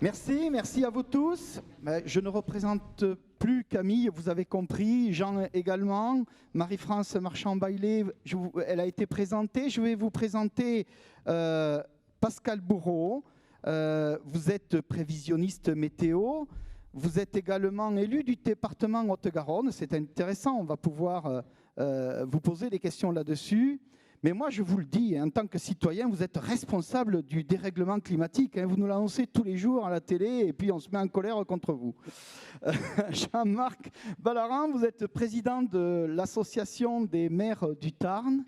Merci à vous tous. Je ne représente plus Camille, vous avez compris, Jean également, Marie-France Marchand-Bailey, elle a été présentée. Je vais vous présenter Pascal Bourreau. Vous êtes prévisionniste météo. Vous êtes également élu du département Haute-Garonne. C'est intéressant, on va pouvoir vous poser des questions là-dessus. Mais moi, je vous le dis, en tant que citoyen, vous êtes responsable du dérèglement climatique. Vous nous l'annoncez tous les jours à la télé et puis on se met en colère contre vous. Jean-Marc Ballarin, vous êtes président de l'Association des maires du Tarn.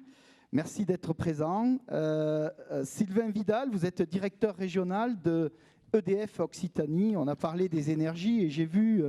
Merci d'être présent. Sylvain Vidal, vous êtes directeur régional de EDF Occitanie. On a parlé des énergies et j'ai vu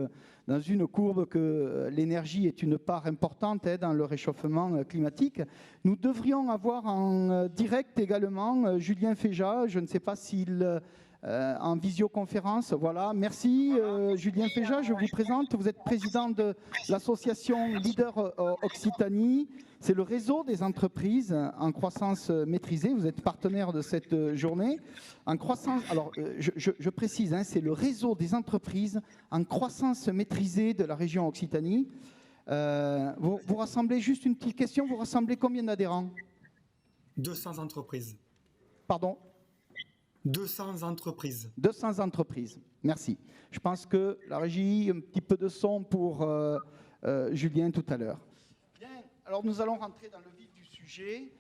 dans une courbe que l'énergie est une part importante dans le réchauffement climatique. Nous devrions avoir en direct également Julien Féjat. Je ne sais pas s'il en visioconférence. Voilà, merci Julien Féjat, je vous présente. Vous êtes président de l'association Leader Occitanie. C'est le réseau des entreprises en croissance maîtrisée. Vous êtes partenaire de cette journée. En croissance, alors je précise, c'est le réseau des entreprises en croissance maîtrisée de la région Occitanie. Vous rassemblez, juste une petite question, vous rassemblez combien d'adhérents? 200 entreprises. Pardon? 200 entreprises. 200 entreprises, merci. Je pense que la régie, un petit peu de son pour Julien tout à l'heure. Bien, alors nous allons rentrer dans le vif du sujet.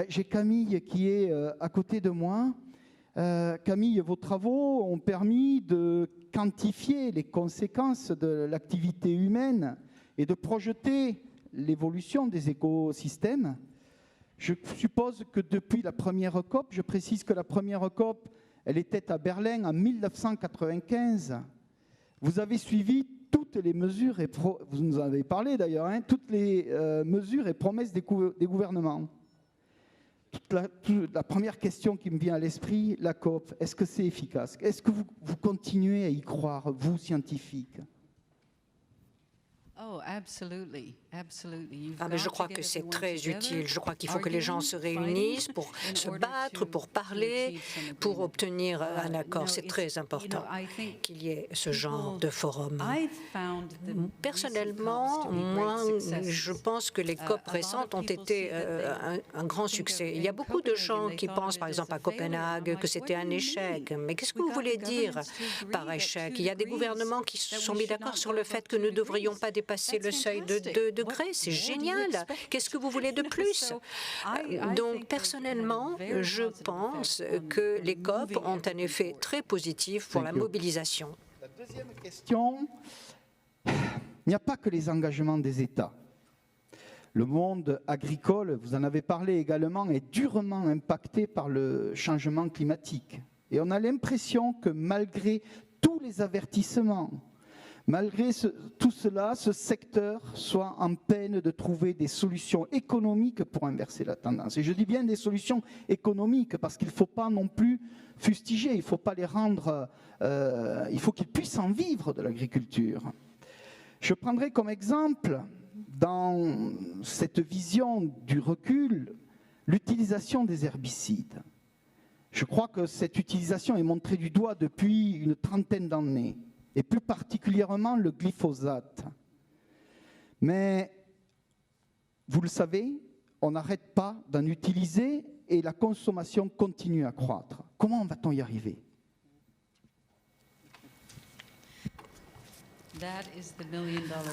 J'ai Camille qui est à côté de moi. Camille, vos travaux ont permis de quantifier les conséquences de l'activité humaine et de projeter l'évolution des écosystèmes. Je suppose que depuis la première COP, je précise que la première COP, elle était à Berlin en 1995. Vous avez suivi toutes les mesures, et vous nous en avez parlé d'ailleurs, toutes les mesures et promesses des gouvernements. La première question qui me vient à l'esprit, la COP, est-ce que c'est efficace? Est-ce que vous continuez à y croire, vous, scientifiques? Mais je crois que c'est très utile. Je crois qu'il faut que les gens se réunissent pour se battre, pour parler, pour obtenir un accord. C'est très important qu'il y ait ce genre de forum. Personnellement, moi, je pense que les COP récentes ont été un grand succès. Il y a beaucoup de gens qui pensent, par exemple, à Copenhague, que c'était un échec. Mais qu'est-ce que vous voulez dire par échec? Il y a des gouvernements qui se sont mis d'accord sur le fait que nous ne devrions pas dépasser le seuil de 2 degrés. C'est génial. Qu'est-ce que vous voulez de plus? Donc, personnellement, je pense que les COP ont un effet très positif pour la mobilisation. La deuxième question, il n'y a pas que les engagements des États. Le monde agricole, vous en avez parlé également, est durement impacté par le changement climatique. Et on a l'impression que malgré tous les avertissements, malgré tout cela, ce secteur soit en peine de trouver des solutions économiques pour inverser la tendance. Et je dis bien des solutions économiques parce qu'il ne faut pas non plus fustiger, il ne faut pas les rendre, il faut qu'ils puissent en vivre de l'agriculture. Je prendrai comme exemple, dans cette vision du recul, l'utilisation des herbicides. Je crois que cette utilisation est montrée du doigt depuis une trentaine d'années, et plus particulièrement le glyphosate. Mais, vous le savez, on n'arrête pas d'en utiliser et la consommation continue à croître. Comment va-t-on y arriver?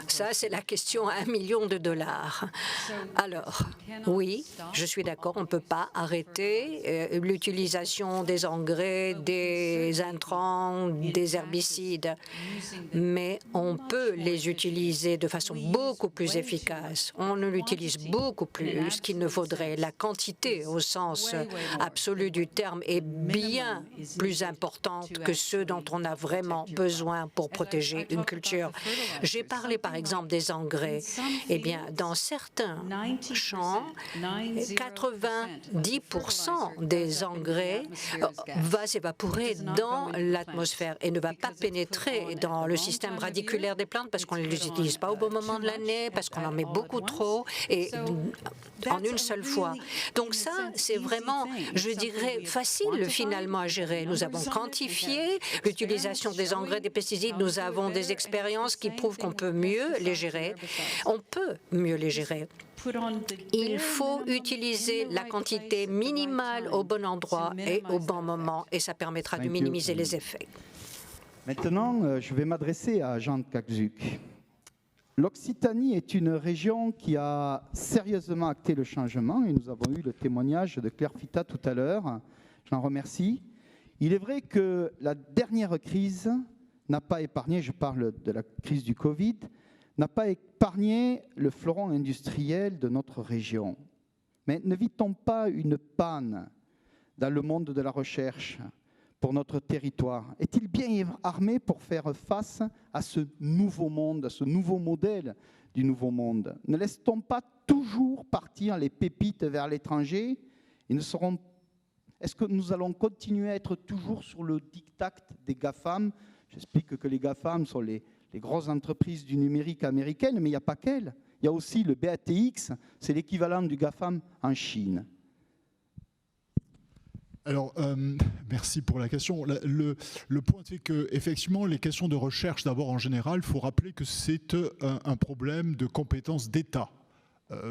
Ça, c'est la question à $1 million. Alors, oui, je suis d'accord, on ne peut pas arrêter l'utilisation des engrais, des intrants, des herbicides, mais on peut les utiliser de façon beaucoup plus efficace. On l'utilise beaucoup plus qu'il ne faudrait. La quantité, au sens absolu du terme, est bien plus importante que ce dont on a vraiment besoin pour protéger une culture. sûr. J'ai parlé par exemple des engrais. Eh bien, dans certains champs, 90% des engrais va s'évaporer dans l'atmosphère et ne va pas pénétrer dans le système radiculaire des plantes parce qu'on ne les utilise pas au bon moment de l'année, parce qu'on en met beaucoup trop et en une seule fois. Donc ça, c'est vraiment, je dirais, facile finalement à gérer. Nous avons quantifié l'utilisation des engrais, des pesticides. Nous avons des expériences qui prouvent qu'on peut mieux les gérer. On peut mieux les gérer. Il faut utiliser la quantité minimale au bon endroit et au bon moment, et ça permettra de minimiser les effets. Maintenant, je vais m'adresser à Jean Caczuc. L'Occitanie est une région qui a sérieusement acté le changement, et nous avons eu le témoignage de Claire Fita tout à l'heure. J'en remercie. Il est vrai que la dernière crise n'a pas épargné, je parle de la crise du Covid, n'a pas épargné le fleuron industriel de notre région. Mais ne vit-on pas une panne dans le monde de la recherche pour notre territoire? Est-il bien armé pour faire face à ce nouveau monde, à ce nouveau modèle du nouveau monde? Ne laisse-t-on pas toujours partir les pépites vers l'étranger? Est-ce que nous allons continuer à être toujours sur le diktat des GAFAM? J'explique que les GAFAM sont les grosses entreprises du numérique américaines, mais il n'y a pas qu'elles. Il y a aussi le BATX, c'est l'équivalent du GAFAM en Chine. Alors, merci pour la question. Le point, c'est qu'effectivement, les questions de recherche, d'abord en général, il faut rappeler que c'est un problème de compétence d'État.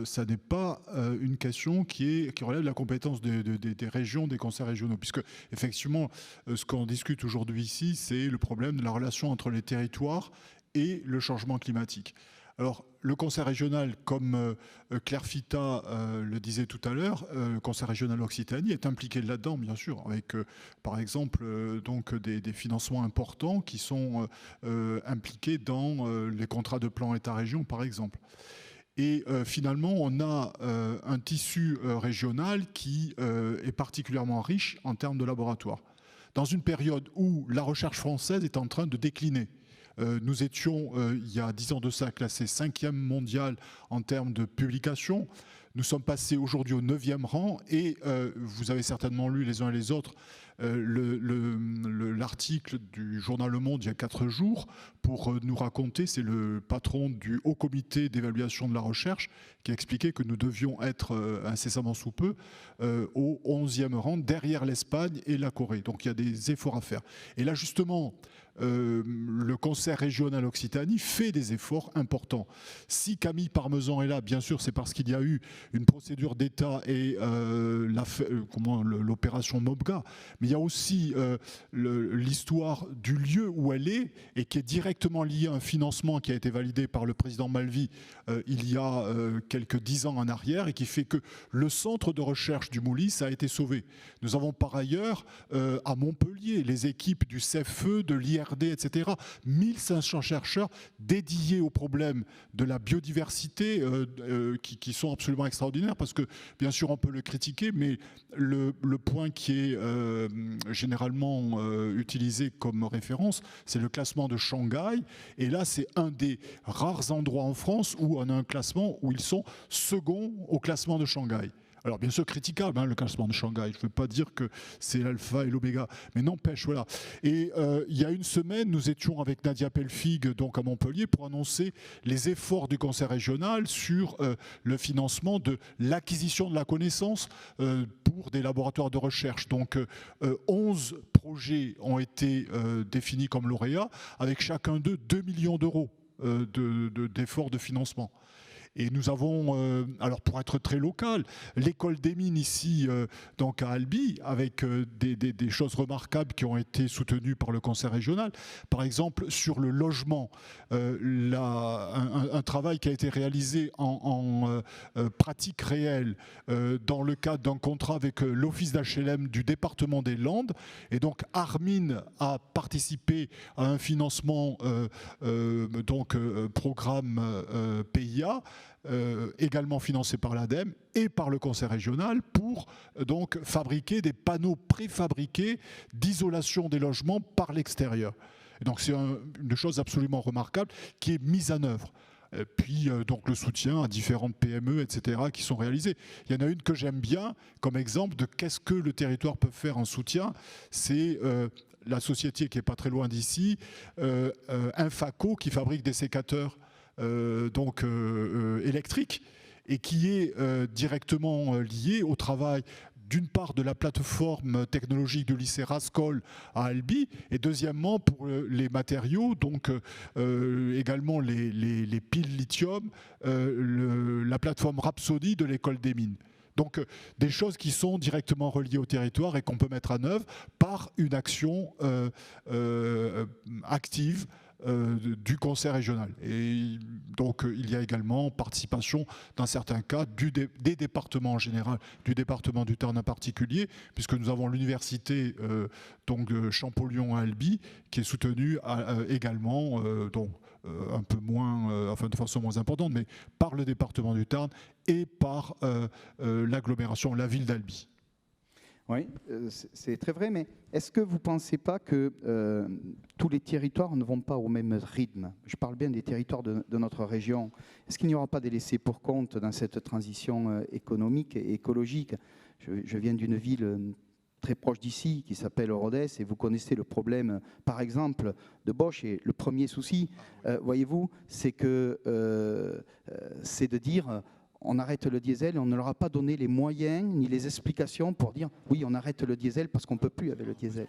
Ça n'est pas une question qui relève de la compétence des régions, des conseils régionaux, puisque effectivement, ce qu'on discute aujourd'hui ici, c'est le problème de la relation entre les territoires et le changement climatique. Alors, le conseil régional, comme Claire Fita le disait tout à l'heure, le conseil régional Occitanie est impliqué là-dedans, bien sûr, avec, par exemple, donc des financements importants qui sont impliqués dans les contrats de plan État-région, par exemple. Et finalement, on a un tissu régional qui est particulièrement riche en termes de laboratoires. Dans une période où la recherche française est en train de décliner. Nous étions, il y a 10 ans de ça, classés 5e mondial en termes de publications. Nous sommes passés aujourd'hui au 9e rang et vous avez certainement lu les uns et les autres l'article du journal Le Monde il y a 4 jours pour nous raconter, c'est le patron du Haut Comité d'évaluation de la recherche qui a expliqué que nous devions être incessamment sous peu au 11e rang derrière l'Espagne et la Corée. Donc il y a des efforts à faire. Et là justement, le conseil régional Occitanie fait des efforts importants. Si Camille Parmesan est là, bien sûr, c'est parce qu'il y a eu une procédure d'État et l'opération MOBGA, mais il y a aussi l'histoire du lieu où elle est et qui est directement liée à un financement qui a été validé par le président Malvy il y a quelques 10 ans en arrière et qui fait que le centre de recherche du Moulis a été sauvé. Nous avons par ailleurs à Montpellier les équipes du CFE, de l'IRD, etc. 1500 chercheurs dédiés au problème de la biodiversité qui sont absolument extraordinaires parce que bien sûr on peut le critiquer, mais le point qui est généralement utilisé comme référence, c'est le classement de Shanghai. Et là, c'est un des rares endroits en France où on a un classement où ils sont seconds au classement de Shanghai. Alors bien sûr critiquable, le classement de Shanghai, je ne veux pas dire que c'est l'alpha et l'oméga, mais n'empêche, voilà. Et il y a une semaine, nous étions avec Nadia Pelfig donc à Montpellier pour annoncer les efforts du conseil régional sur le financement de l'acquisition de la connaissance pour des laboratoires de recherche. Donc 11 projets ont été définis comme lauréats, avec chacun d'eux 2 millions d'euros d'efforts de financement. Et nous avons, alors pour être très local, l'école des mines ici, donc à Albi, avec des choses remarquables qui ont été soutenues par le conseil régional. Par exemple, sur le logement, un travail qui a été réalisé en pratique réelle dans le cadre d'un contrat avec l'office d'HLM du département des Landes. Et donc Armin a participé à un financement, programme PIA, également financé par l'ADEME et par le conseil régional pour donc fabriquer des panneaux préfabriqués d'isolation des logements par l'extérieur. Et donc c'est une chose absolument remarquable qui est mise en œuvre. Puis donc le soutien à différentes PME, etc., qui sont réalisées. Il y en a une que j'aime bien comme exemple de qu'est-ce que le territoire peut faire en soutien. C'est la société qui n'est pas très loin d'ici, Infaco, qui fabrique des sécateurs électriques et qui est directement lié au travail d'une part de la plateforme technologique du lycée Rascol à Albi, et deuxièmement pour les matériaux, donc également les piles lithium, la plateforme Rhapsody de l'école des mines. Donc des choses qui sont directement reliées au territoire et qu'on peut mettre en œuvre par une action active du conseil régional. Et donc il y a également participation dans certains cas des départements en général, du département du Tarn en particulier, puisque nous avons l'université de Champollion à Albi qui est soutenue également un peu moins, de façon moins importante, mais par le département du Tarn et par l'agglomération, la ville d'Albi. Oui, c'est très vrai, mais est-ce que vous ne pensez pas que tous les territoires ne vont pas au même rythme? Je parle bien des territoires de notre région. Est-ce qu'il n'y aura pas des laissés pour compte dans cette transition économique et écologique? Je viens d'une ville très proche d'ici qui s'appelle Rodez, et vous connaissez le problème, par exemple, de Bosch. Et le premier souci, voyez-vous, c'est de dire... on arrête le diesel et on ne leur a pas donné les moyens ni les explications pour dire oui, on arrête le diesel parce qu'on ne peut plus avec le diesel.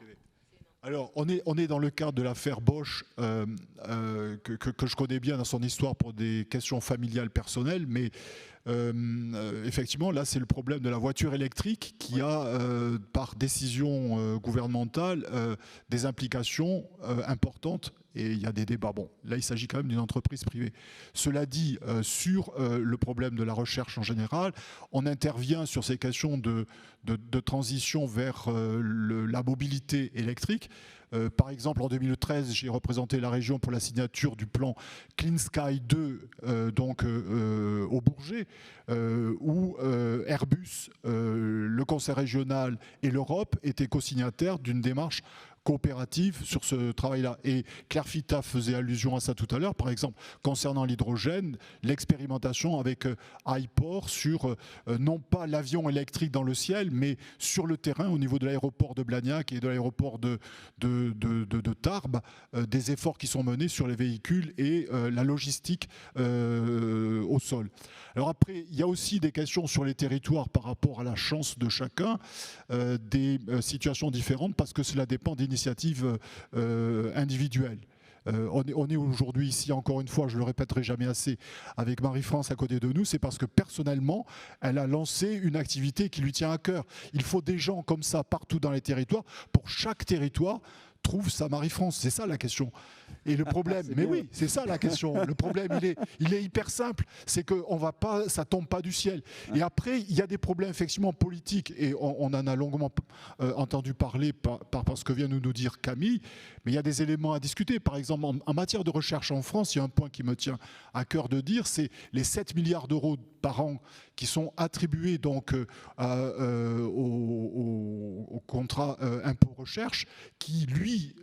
Alors, on est dans le cadre de l'affaire Bosch, que je connais bien dans son histoire pour des questions familiales personnelles, mais effectivement, là, c'est le problème de la voiture électrique qui a, par décision gouvernementale, des implications importantes. Et il y a des débats. Bon, là, il s'agit quand même d'une entreprise privée. Cela dit, sur le problème de la recherche en général, on intervient sur ces questions de transition vers la mobilité électrique. Par exemple, en 2013, j'ai représenté la région pour la signature du plan Clean Sky 2 au Bourget, où Airbus, le Conseil régional et l'Europe étaient co-signataires d'une démarche coopérative sur ce travail-là. Et Claire Fita faisait allusion à ça tout à l'heure, par exemple, concernant l'hydrogène, l'expérimentation avec HyPort sur non pas l'avion électrique dans le ciel, mais sur le terrain au niveau de l'aéroport de Blagnac et de l'aéroport de Tarbes, des efforts qui sont menés sur les véhicules et la logistique au sol. Alors après, il y a aussi des questions sur les territoires par rapport à la chance de chacun, des situations différentes parce que cela dépend d'initiatives individuelles. On est aujourd'hui ici, encore une fois, je ne le répéterai jamais assez, avec Marie-France à côté de nous, c'est parce que personnellement, elle a lancé une activité qui lui tient à cœur. Il faut des gens comme ça partout dans les territoires. Pour chaque territoire, trouve sa Marie-France. C'est ça la question. Et le problème, mais bien. Oui, c'est ça la question. Le problème, il est hyper simple. C'est que ça tombe pas du ciel. Et après, il y a des problèmes effectivement politiques. Et on en a longuement entendu parler par ce que vient de nous dire Camille. Mais il y a des éléments à discuter. Par exemple, en matière de recherche en France, il y a un point qui me tient à cœur de dire, c'est les 7 milliards d'euros par an qui sont attribués donc au contrat impôt recherche, qui lui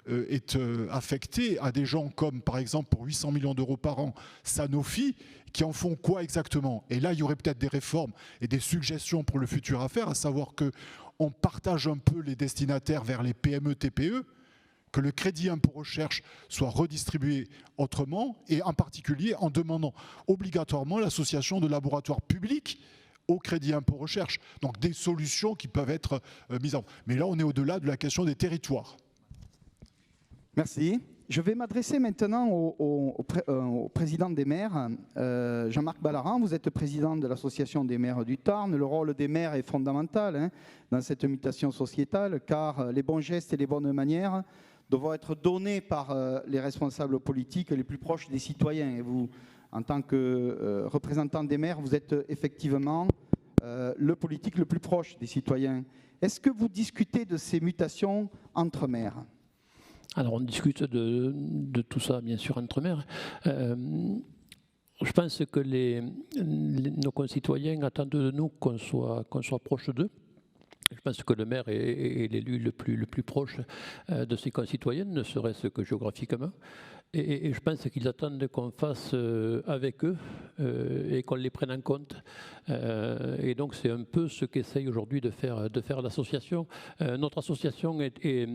est affecté à des gens comme par exemple pour 800 millions d'euros par an Sanofi, qui en font quoi exactement? Et là, il y aurait peut-être des réformes et des suggestions pour le futur à faire, à savoir qu'on partage un peu les destinataires vers les PME, TPE, que le crédit impôt recherche soit redistribué autrement, et en particulier en demandant obligatoirement l'association de laboratoires publics au crédit impôt recherche. Donc des solutions qui peuvent être mises en place. Mais là, on est au-delà de la question des territoires. Merci. Je vais m'adresser maintenant au président des maires, Jean-Marc Ballaran. Vous êtes président de l'Association des maires du Tarn. Le rôle des maires est fondamental dans cette mutation sociétale, car les bons gestes et les bonnes manières devront être donnés par les responsables politiques les plus proches des citoyens. Et vous, en tant que représentant des maires, vous êtes effectivement le politique le plus proche des citoyens. Est-ce que vous discutez de ces mutations entre maires ? Alors on discute de tout ça, bien sûr, entre maires. Je pense que nos concitoyens attendent de nous qu'on soit proche d'eux. Je pense que le maire est l'élu le plus proche de ses concitoyens, ne serait-ce que géographiquement. Et je pense qu'ils attendent qu'on fasse avec eux et qu'on les prenne en compte. Et donc c'est un peu ce qu'essaye aujourd'hui de faire l'association. Notre association était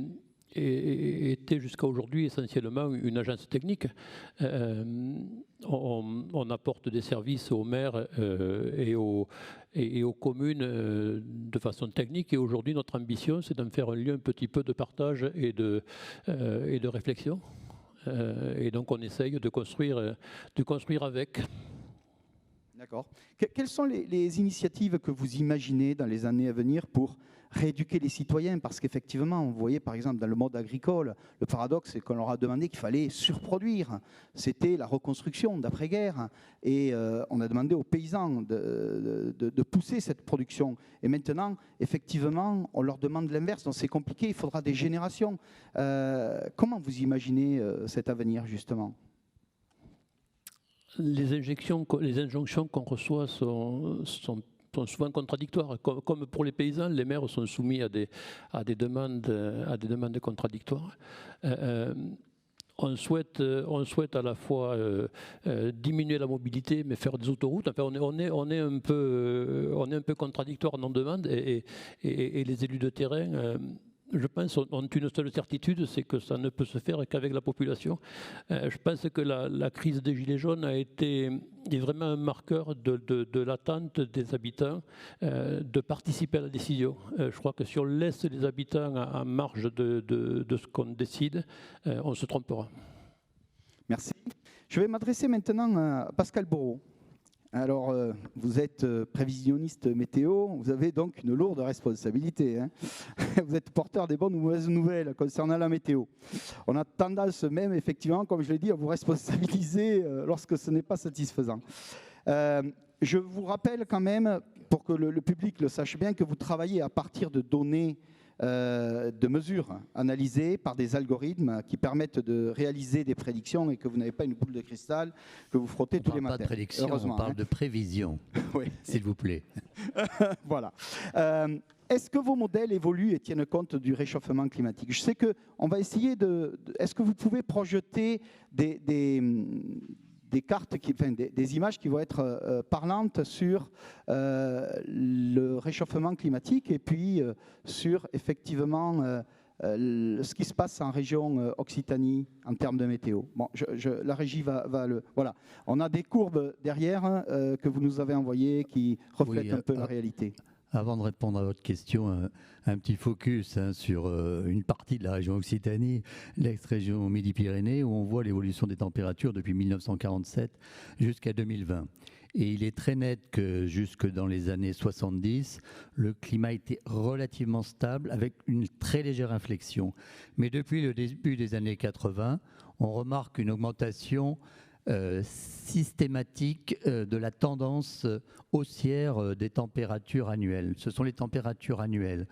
jusqu'à aujourd'hui essentiellement une agence technique. On apporte des services aux maires et aux communes de façon technique. Et aujourd'hui, notre ambition, c'est d'en faire un lieu un petit peu de partage et de réflexion. Et donc, on essaye de construire avec. D'accord. Quelles sont les initiatives que vous imaginez dans les années à venir pour rééduquer les citoyens? Parce qu'effectivement, vous voyez par exemple dans le monde agricole, le paradoxe c'est qu'on leur a demandé qu'il fallait surproduire. C'était la reconstruction d'après-guerre. Et on a demandé aux paysans de pousser cette production. Et maintenant, effectivement, on leur demande l'inverse. Donc c'est compliqué, il faudra des générations. Comment vous imaginez cet avenir justement? Les injonctions qu'on reçoit sont souvent contradictoires. Comme pour les paysans, les maires sont soumis à des demandes contradictoires. On souhaite à la fois diminuer la mobilité, mais faire des autoroutes. Enfin, on est un peu contradictoire dans nos demandes et les élus de terrain. Je pense ont une seule certitude, c'est que ça ne peut se faire qu'avec la population. Je pense que la crise des Gilets jaunes est vraiment un marqueur de l'attente des habitants de participer à la décision. Je crois que si on laisse les habitants en marge de ce qu'on décide, on se trompera. Merci. Je vais m'adresser maintenant à Pascal Borot. Alors, vous êtes prévisionniste météo, vous avez donc une lourde responsabilité. Hein. Vous êtes porteur des bonnes ou mauvaises nouvelles concernant la météo. On a tendance même, effectivement, comme je l'ai dit, à vous responsabiliser lorsque ce n'est pas satisfaisant. Je vous rappelle quand même, pour que le public le sache bien, que vous travaillez à partir de données de mesures analysées par des algorithmes qui permettent de réaliser des prédictions et que vous n'avez pas une boule de cristal que vous frottez tous les matins. On parle pas de prédiction, on parle de prévision, oui. S'il vous plaît. Voilà. Est-ce que vos modèles évoluent et tiennent compte du réchauffement climatique? Je sais qu'on va essayer de... Est-ce que vous pouvez projeter des cartes, des images qui vont être parlantes sur le réchauffement climatique et puis sur effectivement ce qui se passe en région Occitanie en termes de météo. Bon, la régie va le... Voilà. On a des courbes derrière que vous nous avez envoyées qui reflètent un peu la réalité. Avant de répondre à votre question, un petit focus sur une partie de la région Occitanie, l'ex-région Midi-Pyrénées, où on voit l'évolution des températures depuis 1947 jusqu'à 2020. Et il est très net que jusque dans les années 70, le climat était relativement stable avec une très légère inflexion. Mais depuis le début des années 80, on remarque une augmentation systématique de la tendance haussière des températures annuelles. Ce sont les températures annuelles.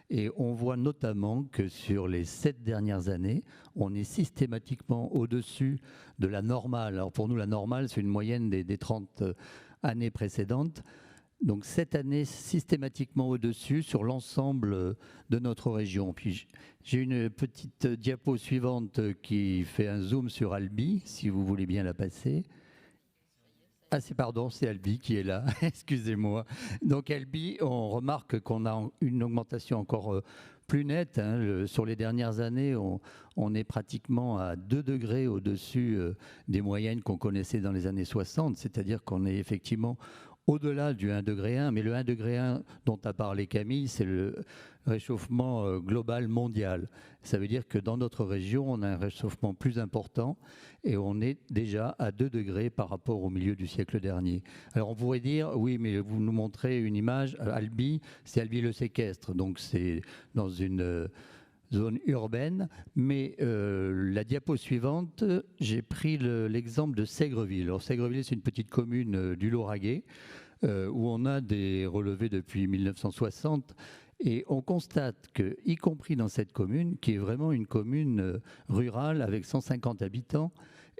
Et on voit notamment que sur les 7 dernières années, on est systématiquement au-dessus de la normale. Alors pour nous, la normale, c'est une moyenne des 30 années précédentes. Donc cette année, systématiquement au-dessus sur l'ensemble de notre région. Puis j'ai une petite diapo suivante qui fait un zoom sur Albi, si vous voulez bien la passer. Ah, c'est Albi qui est là, excusez-moi. Donc Albi, on remarque qu'on a une augmentation encore plus nette. Hein. Sur les dernières années, on est pratiquement à 2 degrés au-dessus des moyennes qu'on connaissait dans les années 60, c'est-à-dire qu'on est effectivement au-delà du 1,1 degré, mais le 1,1 degré dont a parlé Camille, c'est le réchauffement global mondial. Ça veut dire que dans notre région, on a un réchauffement plus important et on est déjà à 2 degrés par rapport au milieu du siècle dernier. Alors on pourrait dire, oui, mais vous nous montrez une image, Albi, c'est Albi-le-Séquestre, donc c'est dans une zone urbaine, mais la diapo suivante, j'ai pris l'exemple de Sègreville. Alors Sègreville, c'est une petite commune du Lauragais où on a des relevés depuis 1960 et on constate que, y compris dans cette commune, qui est vraiment une commune rurale avec 150 habitants,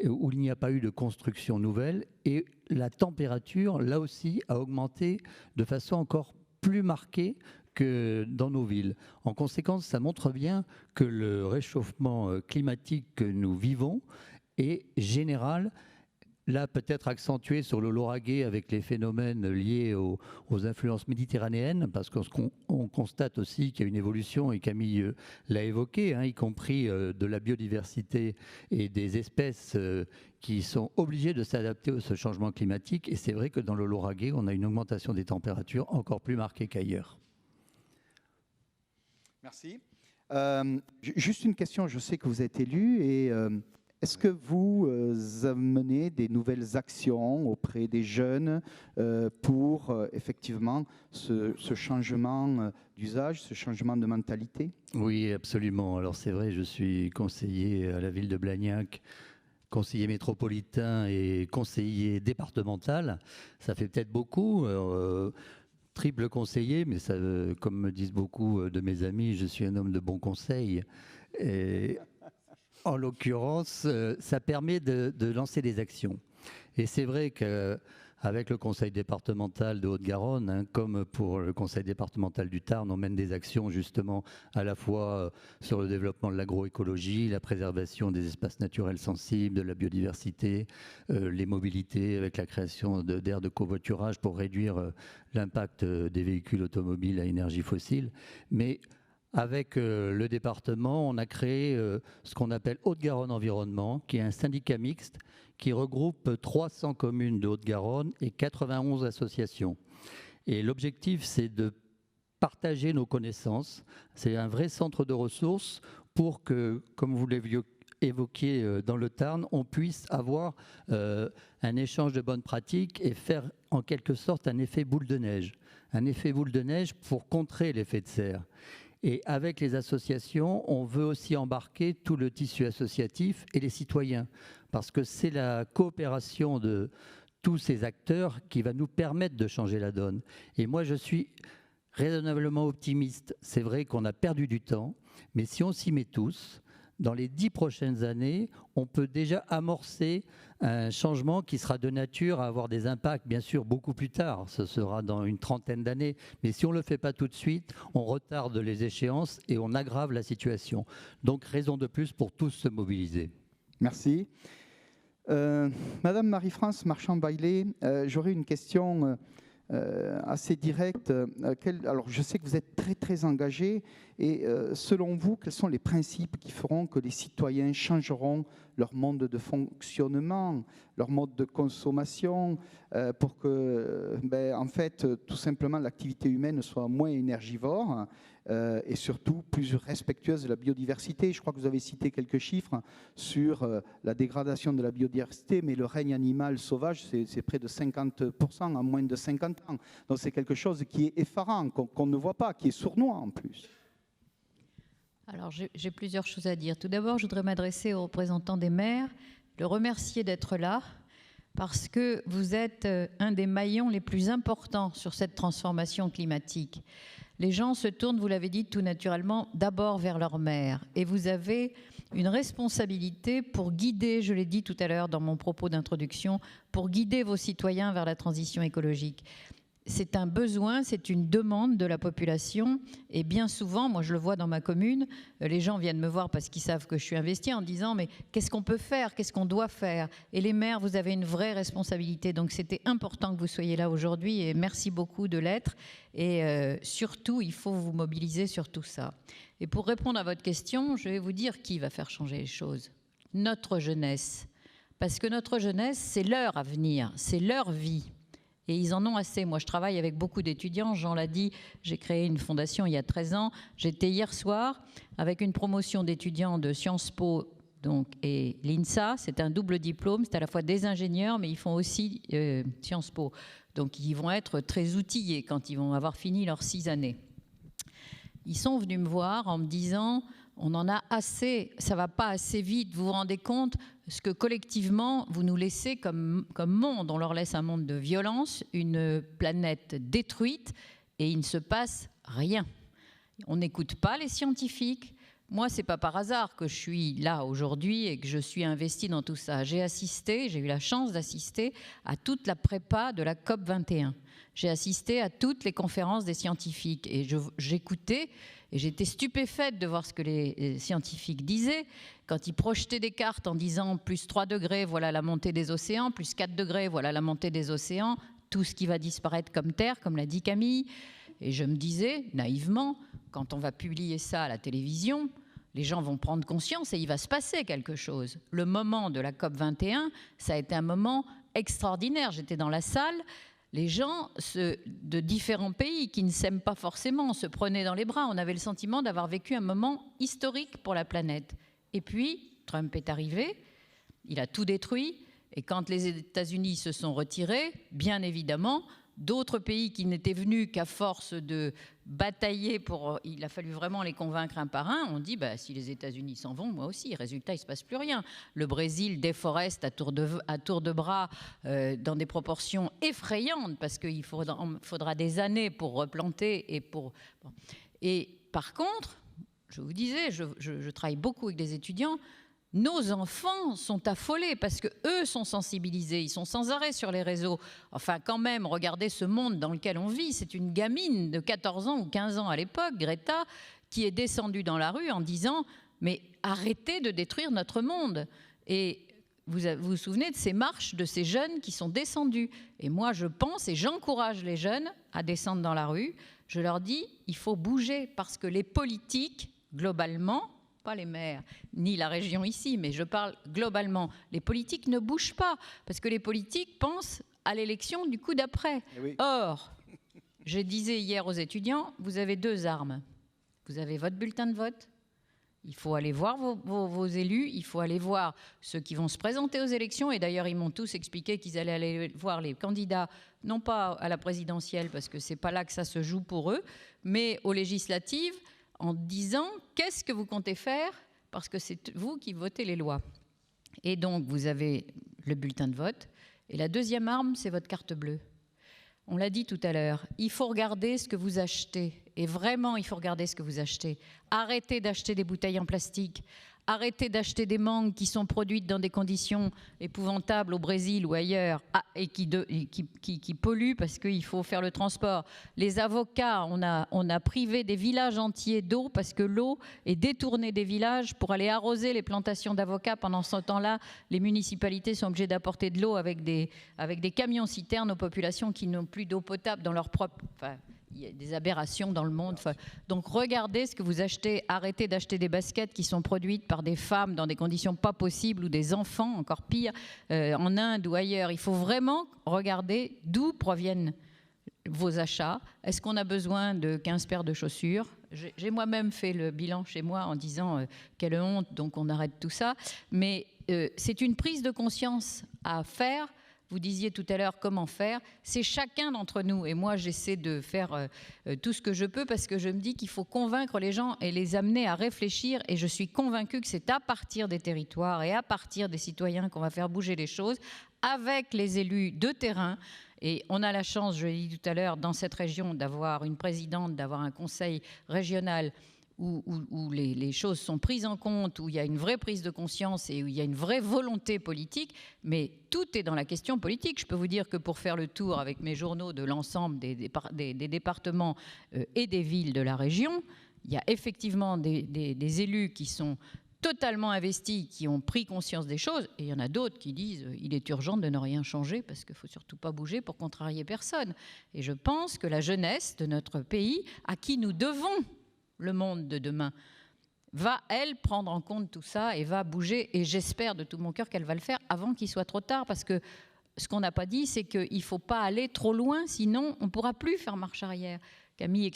où il n'y a pas eu de construction nouvelle, et la température, là aussi, a augmenté de façon encore plus marquée que dans nos villes. En conséquence, ça montre bien que le réchauffement climatique que nous vivons est général, là peut-être accentué sur le Lauragais avec les phénomènes liés aux influences méditerranéennes, parce qu'on constate aussi qu'il y a une évolution, et Camille l'a évoqué, y compris de la biodiversité et des espèces qui sont obligées de s'adapter à ce changement climatique. Et c'est vrai que dans le Lauragais, on a une augmentation des températures encore plus marquée qu'ailleurs. Merci. Juste une question, je sais que vous êtes élu et est-ce que vous menez des nouvelles actions auprès des jeunes pour effectivement ce changement d'usage, ce changement de mentalité? Oui, absolument. Alors c'est vrai, je suis conseiller à la ville de Blagnac, conseiller métropolitain et conseiller départemental. Ça fait peut-être beaucoup. Triple conseiller, mais ça, comme me disent beaucoup de mes amis, je suis un homme de bon conseil. Et en l'occurrence, ça permet de lancer des actions. Et c'est vrai qu'avec le conseil départemental de Haute-Garonne, comme pour le conseil départemental du Tarn, on mène des actions justement à la fois sur le développement de l'agroécologie, la préservation des espaces naturels sensibles, de la biodiversité, les mobilités avec la création d'aires de covoiturage pour réduire l'impact des véhicules automobiles à énergie fossile. Mais avec le département, on a créé ce qu'on appelle Haute-Garonne Environnement, qui est un syndicat mixte qui regroupe 300 communes de Haute-Garonne et 91 associations. Et l'objectif, c'est de partager nos connaissances. C'est un vrai centre de ressources pour que, comme vous l'avez évoqué dans le Tarn, on puisse avoir un échange de bonnes pratiques et faire en quelque sorte un effet boule de neige. Un effet boule de neige pour contrer l'effet de serre. Et avec les associations, on veut aussi embarquer tout le tissu associatif et les citoyens, parce que c'est la coopération de tous ces acteurs qui va nous permettre de changer la donne. Et moi, je suis raisonnablement optimiste. C'est vrai qu'on a perdu du temps, mais si on s'y met tous, dans les 10 prochaines années, on peut déjà amorcer un changement qui sera de nature à avoir des impacts, bien sûr, beaucoup plus tard. Ce sera dans une trentaine d'années. Mais si on ne le fait pas tout de suite, on retarde les échéances et on aggrave la situation. Donc, raison de plus pour tous se mobiliser. Merci. Madame Marie-France Marchand-Bailey, j'aurais une question assez directe. Alors, je sais que vous êtes très, très engagé. Et selon vous, quels sont les principes qui feront que les citoyens changeront leur mode de fonctionnement, leur mode de consommation, pour que, en fait, tout simplement, l'activité humaine soit moins énergivore et surtout plus respectueuse de la biodiversité? Je crois que vous avez cité quelques chiffres sur la dégradation de la biodiversité, mais le règne animal sauvage, c'est près de 50% en moins de 50 ans. Donc c'est quelque chose qui est effarant, qu'on ne voit pas, qui est sournois en plus. Alors, j'ai plusieurs choses à dire. Tout d'abord, je voudrais m'adresser aux représentants des maires, le remercier d'être là, parce que vous êtes un des maillons les plus importants sur cette transformation climatique. Les gens se tournent, vous l'avez dit tout naturellement, d'abord vers leur maire. Et vous avez une responsabilité pour guider, je l'ai dit tout à l'heure dans mon propos d'introduction, pour guider vos citoyens vers la transition écologique. C'est un besoin, c'est une demande de la population et bien souvent, moi je le vois dans ma commune, les gens viennent me voir parce qu'ils savent que je suis investie en disant mais qu'est-ce qu'on peut faire, qu'est-ce qu'on doit faire? Et les maires, vous avez une vraie responsabilité, donc c'était important que vous soyez là aujourd'hui et merci beaucoup de l'être et surtout il faut vous mobiliser sur tout ça. Et pour répondre à votre question, je vais vous dire qui va faire changer les choses. Notre jeunesse, parce que notre jeunesse c'est leur avenir, c'est leur vie. Et ils en ont assez. Moi, je travaille avec beaucoup d'étudiants. Jean l'a dit, j'ai créé une fondation il y a 13 ans. J'étais hier soir avec une promotion d'étudiants de Sciences Po et l'INSA. C'est un double diplôme. C'est à la fois des ingénieurs, mais ils font aussi Sciences Po. Donc, ils vont être très outillés quand ils vont avoir fini leurs 6 années. Ils sont venus me voir en me disant... On en a assez, ça ne va pas assez vite. Vous vous rendez compte ce que collectivement, vous nous laissez comme monde. On leur laisse un monde de violence, une planète détruite et il ne se passe rien. On n'écoute pas les scientifiques. Moi, ce n'est pas par hasard que je suis là aujourd'hui et que je suis investie dans tout ça. J'ai eu la chance d'assister à toute la prépa de la COP 21. J'ai assisté à toutes les conférences des scientifiques et j'écoutais et j'étais stupéfaite de voir ce que les scientifiques disaient quand ils projetaient des cartes en disant plus 3 degrés, voilà la montée des océans, plus 4 degrés, voilà la montée des océans, tout ce qui va disparaître comme terre, comme l'a dit Camille. Et je me disais, naïvement, quand on va publier ça à la télévision, les gens vont prendre conscience et il va se passer quelque chose. Le moment de la COP 21, ça a été un moment extraordinaire. J'étais dans la salle, les gens de différents pays qui ne s'aiment pas forcément se prenaient dans les bras. On avait le sentiment d'avoir vécu un moment historique pour la planète. Et puis, Trump est arrivé, il a tout détruit. Et quand les États-Unis se sont retirés, bien évidemment, d'autres pays qui n'étaient venus qu'à force de batailler il a fallu vraiment les convaincre un par un, ont dit si les États-Unis s'en vont, moi aussi. Résultat, il ne se passe plus rien. Le Brésil déforeste à tour de bras dans des proportions effrayantes parce qu'il faudra des années pour replanter Et par contre, je vous disais, je travaille beaucoup avec des étudiants. Nos enfants sont affolés parce qu'eux sont sensibilisés, ils sont sans arrêt sur les réseaux. Enfin, quand même, regardez ce monde dans lequel on vit. C'est une gamine de 14 ans ou 15 ans à l'époque, Greta, qui est descendue dans la rue en disant « Mais arrêtez de détruire notre monde !» Et vous vous souvenez de ces marches de ces jeunes qui sont descendus. Et moi, je pense et j'encourage les jeunes à descendre dans la rue. Je leur dis « Il faut bouger parce que les politiques, globalement, pas les maires, ni la région ici, mais je parle globalement. Les politiques ne bougent pas, parce que les politiques pensent à l'élection du coup d'après. Oui. Or, je disais hier aux étudiants, vous avez 2 armes. Vous avez votre bulletin de vote, il faut aller voir vos élus, il faut aller voir ceux qui vont se présenter aux élections, et d'ailleurs, ils m'ont tous expliqué qu'ils allaient aller voir les candidats, non pas à la présidentielle, parce que c'est pas là que ça se joue pour eux, mais aux législatives, en disant qu'est-ce que vous comptez faire parce que c'est vous qui votez les lois. Et donc, vous avez le bulletin de vote. Et la deuxième arme, c'est votre carte bleue. On l'a dit tout à l'heure, il faut regarder ce que vous achetez. Et vraiment, il faut regarder ce que vous achetez. Arrêtez d'acheter des bouteilles en plastique. Arrêtez d'acheter des mangues qui sont produites dans des conditions épouvantables au Brésil ou ailleurs et qui polluent parce qu'il faut faire le transport. Les avocats, on a privé des villages entiers d'eau parce que l'eau est détournée des villages pour aller arroser les plantations d'avocats. Pendant ce temps-là, les municipalités sont obligées d'apporter de l'eau avec des camions-citernes aux populations qui n'ont plus d'eau potable dans leur propre... il y a des aberrations dans le monde. Donc, regardez ce que vous achetez. Arrêtez d'acheter des baskets qui sont produites par des femmes dans des conditions pas possibles ou des enfants, encore pire, en Inde ou ailleurs. Il faut vraiment regarder d'où proviennent vos achats. Est-ce qu'on a besoin de 15 paires de chaussures ? J'ai moi-même fait le bilan chez moi en disant quelle honte, donc on arrête tout ça. Mais c'est une prise de conscience à faire. Vous disiez tout à l'heure comment faire, c'est chacun d'entre nous. Et moi, j'essaie de faire tout ce que je peux parce que je me dis qu'il faut convaincre les gens et les amener à réfléchir. Et je suis convaincue que c'est à partir des territoires et à partir des citoyens qu'on va faire bouger les choses avec les élus de terrain. Et on a la chance, je l'ai dit tout à l'heure, dans cette région d'avoir une présidente, d'avoir un conseil régional où les choses sont prises en compte, où il y a une vraie prise de conscience et où il y a une vraie volonté politique, mais tout est dans la question politique. Je peux vous dire que pour faire le tour avec mes journaux de l'ensemble des départements et des villes de la région, il y a effectivement des élus qui sont totalement investis, qui ont pris conscience des choses, et il y en a d'autres qui disent il est urgent de ne rien changer parce qu'il ne faut surtout pas bouger pour contrarier personne. Et je pense que la jeunesse de notre pays, à qui nous devons le monde de demain, va, elle, prendre en compte tout ça et va bouger. Et j'espère de tout mon cœur qu'elle va le faire avant qu'il soit trop tard, parce que ce qu'on n'a pas dit, c'est qu'il ne faut pas aller trop loin, sinon on ne pourra plus faire marche arrière. Camille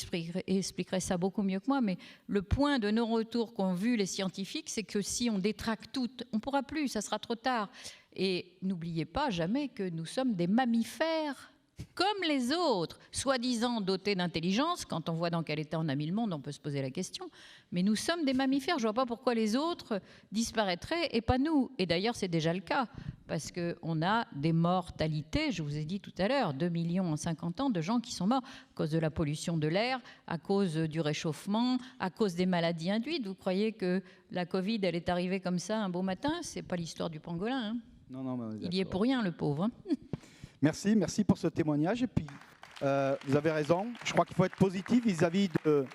expliquerait ça beaucoup mieux que moi, mais le point de non-retour qu'ont vu les scientifiques, c'est que si on détraque tout, on ne pourra plus, ça sera trop tard. Et n'oubliez pas jamais que nous sommes des mammifères comme les autres, soi-disant dotés d'intelligence. Quand on voit dans quel état on a mis le monde, on peut se poser la question. Mais nous sommes des mammifères. Je ne vois pas pourquoi les autres disparaîtraient et pas nous. Et d'ailleurs, c'est déjà le cas, parce qu'on a des mortalités, je vous ai dit tout à l'heure, 2 millions en 50 ans de gens qui sont morts à cause de la pollution de l'air, à cause du réchauffement, à cause des maladies induites. Vous croyez que la Covid, elle est arrivée comme ça un beau matin? C'est pas l'histoire du pangolin. Hein. Non, il y est pour rien, le pauvre. Hein. Merci pour ce témoignage. Et puis, vous avez raison. Je crois qu'il faut être positif vis-à-vis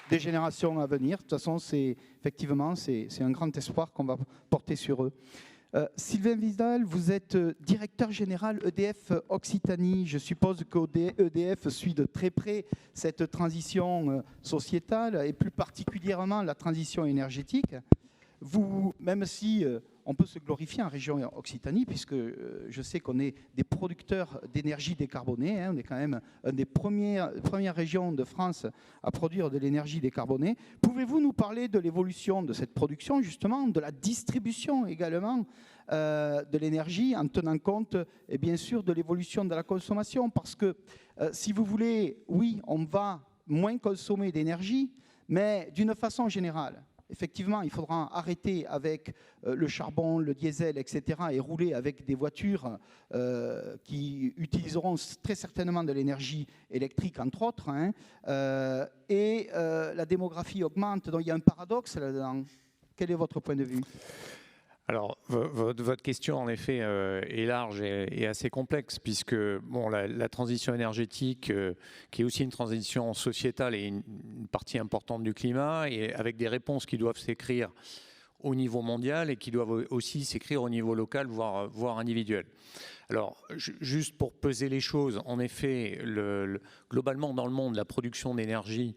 des générations à venir. De toute façon, effectivement, c'est un grand espoir qu'on va porter sur eux. Sylvain Vidal, vous êtes directeur général EDF Occitanie. Je suppose qu'EDF suit de très près cette transition sociétale et plus particulièrement la transition énergétique. Vous, même si on peut se glorifier en région Occitanie, puisque je sais qu'on est des producteurs d'énergie décarbonée, hein, on est quand même une des premières régions de France à produire de l'énergie décarbonée. Pouvez-vous nous parler de l'évolution de cette production, justement, de la distribution également de l'énergie, en tenant compte, et bien sûr, de l'évolution de la consommation? Parce que, si vous voulez, oui, on va moins consommer d'énergie, mais d'une façon générale, effectivement, il faudra arrêter avec le charbon, le diesel, etc. et rouler avec des voitures qui utiliseront très certainement de l'énergie électrique, entre autres. Hein. La démographie augmente, donc il y a un paradoxe là-dedans. Quel est votre point de vue ? Alors, votre question, en effet, est large et assez complexe, puisque bon, la transition énergétique, qui est aussi une transition sociétale, est une partie importante du climat, et avec des réponses qui doivent s'écrire au niveau mondial et qui doivent aussi s'écrire au niveau local, voire individuel. Alors, juste pour peser les choses, en effet, globalement dans le monde, la production d'énergie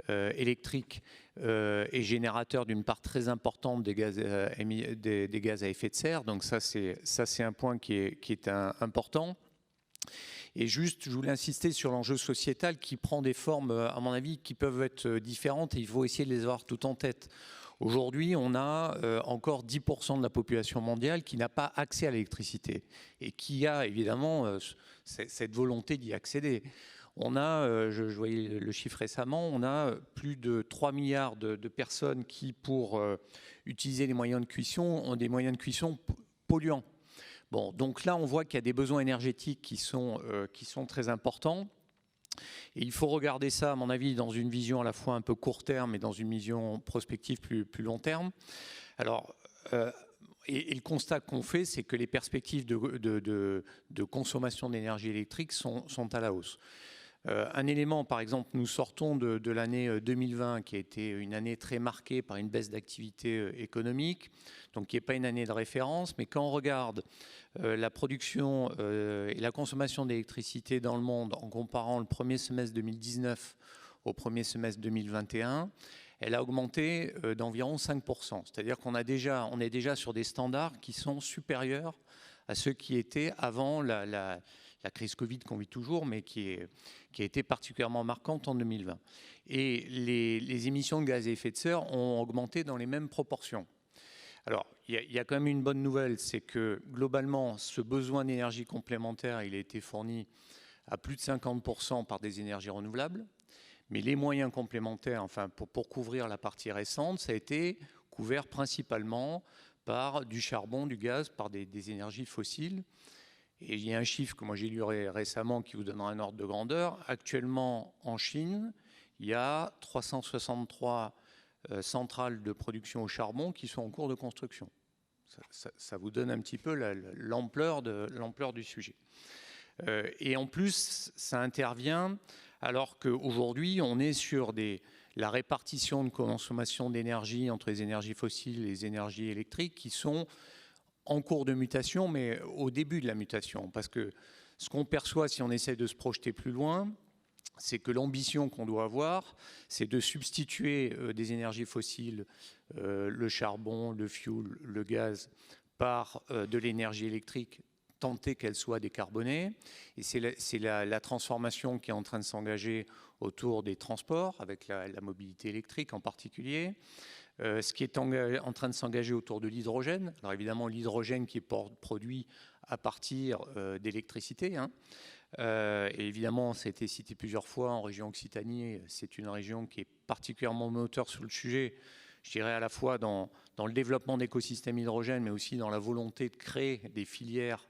électrique est générateur d'une part très importante des gaz à effet de serre. Donc ça c'est un point qui est important. Et juste, je voulais insister sur l'enjeu sociétal qui prend des formes, à mon avis, qui peuvent être différentes, et il faut essayer de les avoir tout en tête. Aujourd'hui, on a encore 10% de la population mondiale qui n'a pas accès à l'électricité et qui a évidemment cette volonté d'y accéder. On a, je voyais le chiffre récemment, on a plus de 3 milliards de personnes qui, pour utiliser les moyens de cuisson, ont des moyens de cuisson polluants. Bon, donc là, on voit qu'il y a des besoins énergétiques qui sont très importants. Et il faut regarder ça, à mon avis, dans une vision à la fois un peu court terme et dans une vision prospective plus long terme. Alors, et le constat qu'on fait, c'est que les perspectives de consommation d'énergie électrique sont à la hausse. Un élément, par exemple, nous sortons de l'année 2020 qui a été une année très marquée par une baisse d'activité économique, donc qui n'est pas une année de référence, mais quand on regarde la production et la consommation d'électricité dans le monde en comparant le premier semestre 2019 au premier semestre 2021, elle a augmenté d'environ 5%. C'est-à-dire qu'on est déjà sur des standards qui sont supérieurs à ceux qui étaient avant la crise Covid qu'on vit toujours, mais qui a été particulièrement marquante en 2020. Et les émissions de gaz à effet de serre ont augmenté dans les mêmes proportions. Alors, il y a quand même une bonne nouvelle, c'est que globalement, ce besoin d'énergie complémentaire, il a été fourni à plus de 50% par des énergies renouvelables, mais les moyens complémentaires, enfin pour couvrir la partie récente, ça a été couvert principalement par du charbon, du gaz, par des énergies fossiles. Et il y a un chiffre que moi j'ai lu récemment qui vous donnera un ordre de grandeur. Actuellement, en Chine, il y a 363 centrales de production au charbon qui sont en cours de construction. Ça vous donne un petit peu l'ampleur du sujet. Et en plus, ça intervient alors qu'aujourd'hui, on est sur la répartition de consommation d'énergie entre les énergies fossiles et les énergies électriques qui sont en cours de mutation, mais au début de la mutation. Parce que ce qu'on perçoit, si on essaie de se projeter plus loin, c'est que l'ambition qu'on doit avoir, c'est de substituer des énergies fossiles, le charbon, le fioul, le gaz, par de l'énergie électrique, tenter qu'elle soit décarbonée. Et c'est la transformation qui est en train de s'engager autour des transports, avec la mobilité électrique en particulier. Ce qui est en train de s'engager autour de l'hydrogène. Alors évidemment, l'hydrogène qui est produit à partir d'électricité, hein, Et évidemment, ça a été cité plusieurs fois, en région Occitanie, c'est une région qui est particulièrement moteur sur le sujet, je dirais à la fois dans le développement d'écosystèmes hydrogène, mais aussi dans la volonté de créer des filières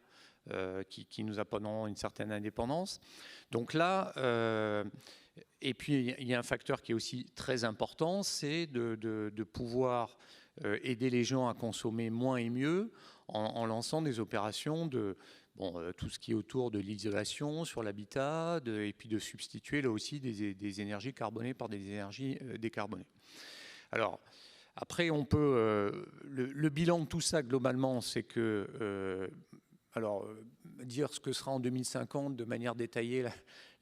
qui nous apporteront une certaine indépendance. Donc là, et puis il y a un facteur qui est aussi très important, c'est de pouvoir aider les gens à consommer moins et mieux en lançant des opérations de tout ce qui est autour de l'isolation sur l'habitat, et puis de substituer là aussi des énergies carbonées par des énergies décarbonées. Alors, après, on peut... le bilan de tout ça, globalement, c'est que... dire ce que sera en 2050 de manière détaillée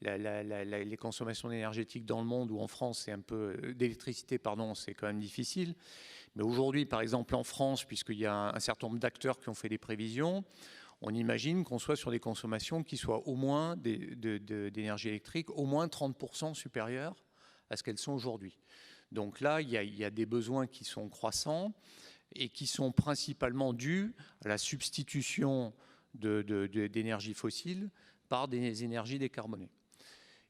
les consommations énergétiques dans le monde ou en France, c'est un peu... d'électricité, pardon, c'est quand même difficile. Mais aujourd'hui, par exemple, en France, puisqu'il y a un certain nombre d'acteurs qui ont fait des prévisions, on imagine qu'on soit sur des consommations qui soient au moins d'énergie électrique au moins 30% supérieures à ce qu'elles sont aujourd'hui. Donc là, il y a des besoins qui sont croissants et qui sont principalement dus à la substitution d'énergies fossiles par des énergies décarbonées.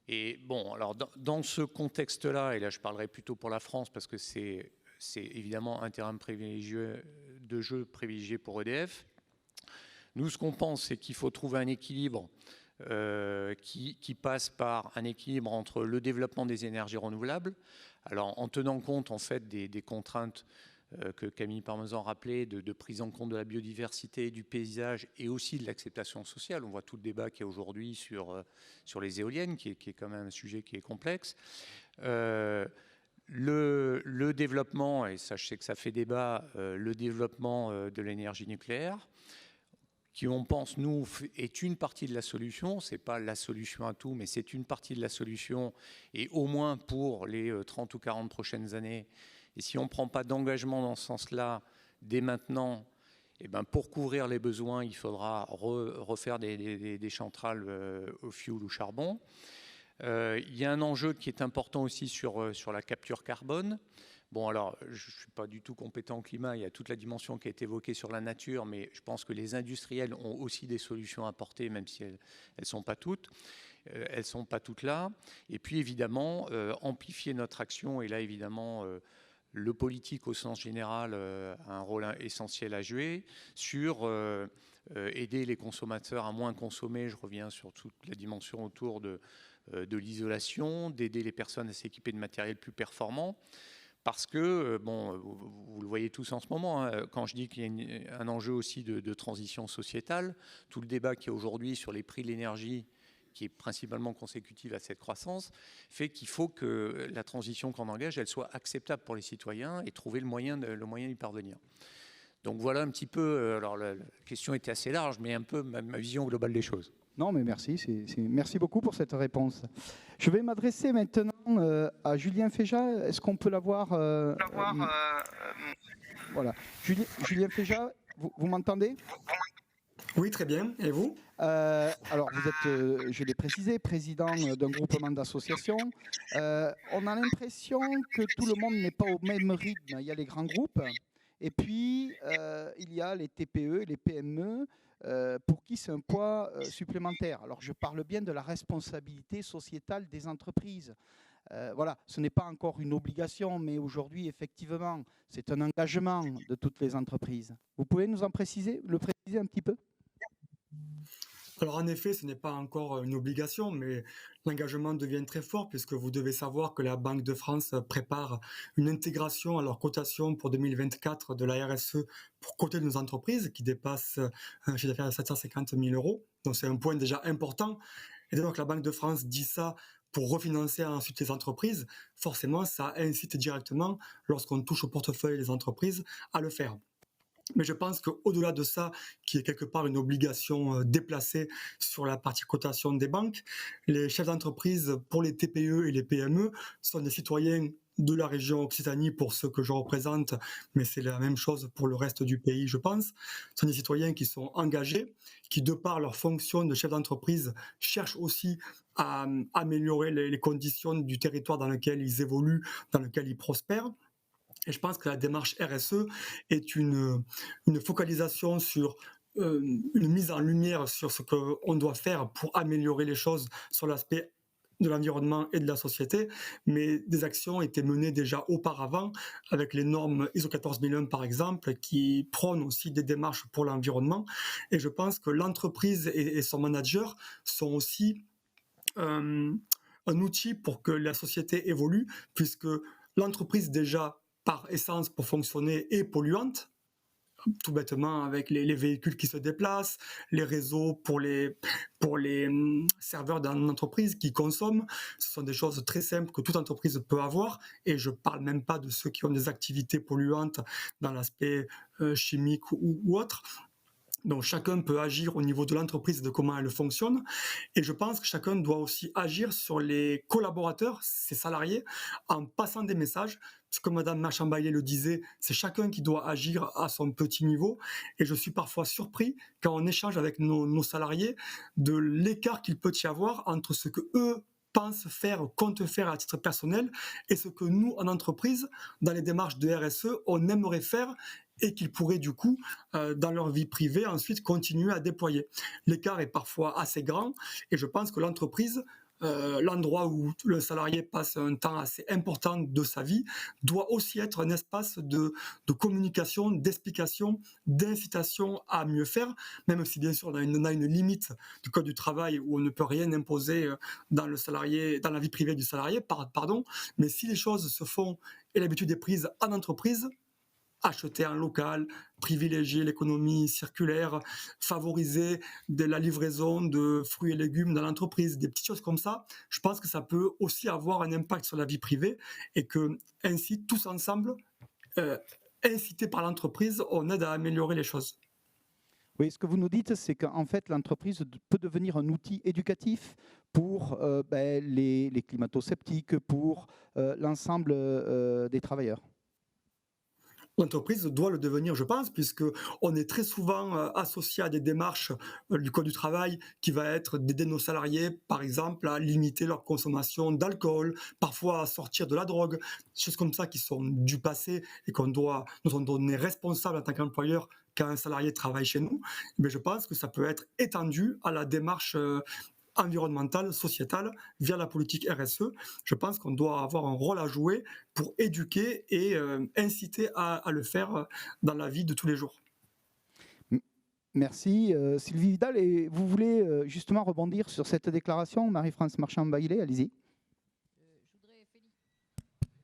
Et bon, alors dans ce contexte-là, et là je parlerai plutôt pour la France parce que c'est évidemment un terrain de jeu privilégié pour EDF, nous, ce qu'on pense, c'est qu'il faut trouver un équilibre qui passe par un équilibre entre le développement des énergies renouvelables, alors en tenant compte en fait des contraintes que Camille Parmesan rappelait, de prise en compte de la biodiversité, du paysage et aussi de l'acceptation sociale. On voit tout le débat qu'il y a aujourd'hui sur les éoliennes, qui est quand même un sujet qui est complexe. Le développement, et ça je sais que ça fait débat, le développement de l'énergie nucléaire, qui on pense, nous, est une partie de la solution. Ce n'est pas la solution à tout, mais c'est une partie de la solution, et au moins pour les 30 ou 40 prochaines années. Et si on ne prend pas d'engagement dans ce sens-là, dès maintenant, eh ben pour couvrir les besoins, il faudra refaire des centrales au fioul ou charbon. Il y a un enjeu qui est important aussi sur la capture carbone. Bon, alors, je ne suis pas du tout compétent en climat, il y a toute la dimension qui a été évoquée sur la nature, mais je pense que les industriels ont aussi des solutions à apporter, même si elles ne sont pas toutes. Elles ne sont pas toutes là. Et puis, évidemment, amplifier notre action, et là, évidemment, le politique au sens général a un rôle essentiel à jouer sur aider les consommateurs à moins consommer. Je reviens sur toute la dimension autour de l'isolation, d'aider les personnes à s'équiper de matériel plus performant. Parce que, bon, vous le voyez tous en ce moment, hein, quand je dis qu'il y a un enjeu aussi de transition sociétale, tout le débat qu'il y a aujourd'hui sur les prix de l'énergie, qui est principalement consécutive à cette croissance, fait qu'il faut que la transition qu'on engage, elle soit acceptable pour les citoyens et trouver le moyen d'y parvenir. Donc voilà un petit peu, alors la question était assez large, mais un peu ma vision globale des choses. Non, mais merci. Merci beaucoup pour cette réponse. Je vais m'adresser maintenant à Julien Féjat. Est-ce qu'on peut l'avoir Voilà. Julien Féjat, vous m'entendez? Oui, très bien. Et vous? Alors, vous êtes, je l'ai précisé, président d'un groupement d'associations. On a l'impression que tout le monde n'est pas au même rythme. Il y a les grands groupes et puis il y a les TPE, les PME, pour qui c'est un poids supplémentaire. Alors, je parle bien de la responsabilité sociétale des entreprises. Voilà, ce n'est pas encore une obligation, mais aujourd'hui, effectivement, c'est un engagement de toutes les entreprises. Vous pouvez nous en préciser un petit peu? Alors en effet, ce n'est pas encore une obligation, mais l'engagement devient très fort puisque vous devez savoir que la Banque de France prépare une intégration à leur cotation pour 2024 de la RSE pour coter nos entreprises qui dépassent un chiffre d'affaires de 750 000 €. Donc c'est un point déjà important. Et donc la Banque de France dit ça pour refinancer ensuite les entreprises. Forcément, ça incite directement, lorsqu'on touche au portefeuille des entreprises, à le faire. Mais je pense qu'au-delà de ça, qui est quelque part une obligation déplacée sur la partie cotation des banques, les chefs d'entreprise pour les TPE et les PME sont des citoyens de la région Occitanie pour ceux que je représente, mais c'est la même chose pour le reste du pays, je pense. Ce sont des citoyens qui sont engagés, qui, de par leur fonction de chef d'entreprise, cherchent aussi à améliorer les conditions du territoire dans lequel ils évoluent, dans lequel ils prospèrent. Et je pense que la démarche RSE est une focalisation sur une mise en lumière sur ce qu'on doit faire pour améliorer les choses sur l'aspect de l'environnement et de la société, mais des actions étaient menées déjà auparavant avec les normes ISO 14001 par exemple, qui prônent aussi des démarches pour l'environnement. Et je pense que l'entreprise et son manager sont aussi un outil pour que la société évolue, puisque l'entreprise déjà par essence pour fonctionner est polluante, tout bêtement avec les véhicules qui se déplacent, les réseaux pour les serveurs d'une entreprise qui consomment. Ce sont des choses très simples que toute entreprise peut avoir, et je ne parle même pas de ceux qui ont des activités polluantes dans l'aspect chimique ou autre. Donc chacun peut agir au niveau de l'entreprise, de comment elle fonctionne, et je pense que chacun doit aussi agir sur les collaborateurs, ses salariés, en passant des messages. Parce que comme Madame Marchand-Bailey le disait, c'est chacun qui doit agir à son petit niveau, et je suis parfois surpris quand on échange avec nos salariés de l'écart qu'il peut y avoir entre ce que eux pensent faire, comptent faire à titre personnel, et ce que nous, en entreprise, dans les démarches de RSE, on aimerait faire, et qu'ils pourraient du coup, dans leur vie privée, ensuite continuer à déployer. L'écart est parfois assez grand, et je pense que l'entreprise, l'endroit où le salarié passe un temps assez important de sa vie, doit aussi être un espace de communication, d'explication, d'incitation à mieux faire, même si bien sûr on a une limite du code du travail où on ne peut rien imposer dans la vie privée du salarié, mais si les choses se font et l'habitude est prise en entreprise, acheter en local, privilégier l'économie circulaire, favoriser la livraison de fruits et légumes dans l'entreprise, des petites choses comme ça, je pense que ça peut aussi avoir un impact sur la vie privée, et que ainsi, tous ensemble, incités par l'entreprise, on aide à améliorer les choses. Oui, ce que vous nous dites, c'est qu'en fait, l'entreprise peut devenir un outil éducatif pour les climato-sceptiques, pour l'ensemble des travailleurs. L'entreprise doit le devenir, je pense, puisqu'on est très souvent associé à des démarches du Code du travail qui va être d'aider nos salariés, par exemple, à limiter leur consommation d'alcool, parfois à sortir de la drogue, des choses comme ça qui sont du passé et dont on est responsable en tant qu'employeur quand un salarié travaille chez nous. Mais je pense que ça peut être étendu à la démarche environnementale, sociétale, via la politique RSE. Je pense qu'on doit avoir un rôle à jouer pour éduquer et inciter à le faire dans la vie de tous les jours. Merci. Sylvie Vidal, et vous voulez justement rebondir sur cette déclaration, Marie-France Marchand-Bailey, allez-y.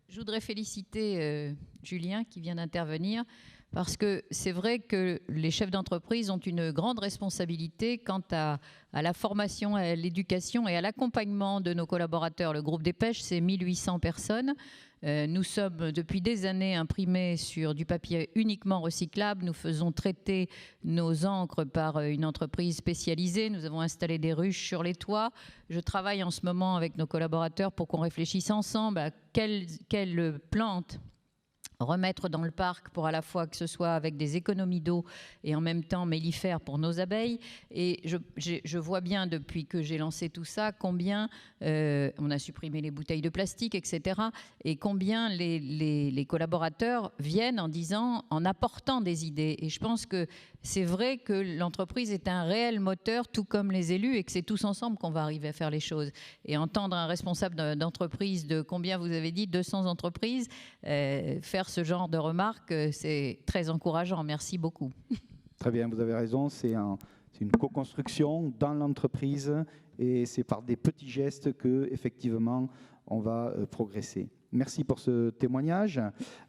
Je voudrais féliciter Julien qui vient d'intervenir, parce que c'est vrai que les chefs d'entreprise ont une grande responsabilité quant à la formation, à l'éducation et à l'accompagnement de nos collaborateurs. Le groupe des pêches, c'est 1800 personnes. Nous sommes depuis des années imprimés sur du papier uniquement recyclable. Nous faisons traiter nos encres par une entreprise spécialisée. Nous avons installé des ruches sur les toits. Je travaille en ce moment avec nos collaborateurs pour qu'on réfléchisse ensemble à quelle plante remettre dans le parc pour à la fois que ce soit avec des économies d'eau et en même temps mellifères pour nos abeilles. Et je vois bien depuis que j'ai lancé tout ça combien on a supprimé les bouteilles de plastique, etc. Et combien les collaborateurs viennent en apportant des idées. Et je pense que c'est vrai que l'entreprise est un réel moteur, tout comme les élus, et que c'est tous ensemble qu'on va arriver à faire les choses. Et entendre un responsable d'entreprise de combien vous avez dit, 200 entreprises, faire ce genre de remarques, c'est très encourageant. Merci beaucoup. Très bien, vous avez raison. C'est une co-construction dans l'entreprise, et c'est par des petits gestes que, effectivement, on va progresser. Merci pour ce témoignage.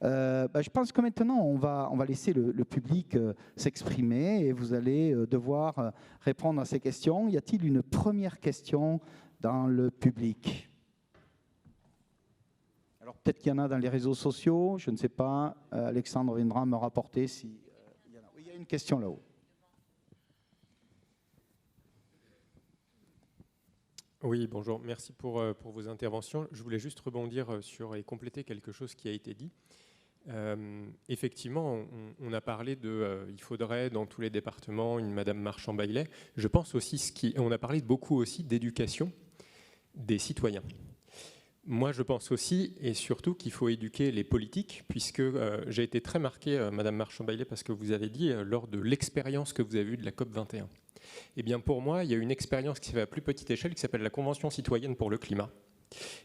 Je pense que maintenant, on va laisser le public s'exprimer, et vous allez devoir répondre à ces questions. Y a-t-il une première question dans le public ? Alors peut-être qu'il y en a dans les réseaux sociaux, je ne sais pas. Alexandre viendra me rapporter si il y en a. Oui, il y a une question là-haut. Oui, bonjour. Merci pour vos interventions. Je voulais juste rebondir sur et compléter quelque chose qui a été dit. Effectivement, on a parlé il faudrait dans tous les départements une Madame Marchand-Bailey. Je pense aussi on a parlé beaucoup aussi d'éducation des citoyens. Moi, je pense aussi et surtout qu'il faut éduquer les politiques, puisque j'ai été très marqué, Madame Marchand-Bailey, parce que vous avez dit lors de l'expérience que vous avez eue de la COP21. Eh bien, pour moi, il y a une expérience qui s'est faite à plus petite échelle, qui s'appelle la Convention citoyenne pour le climat.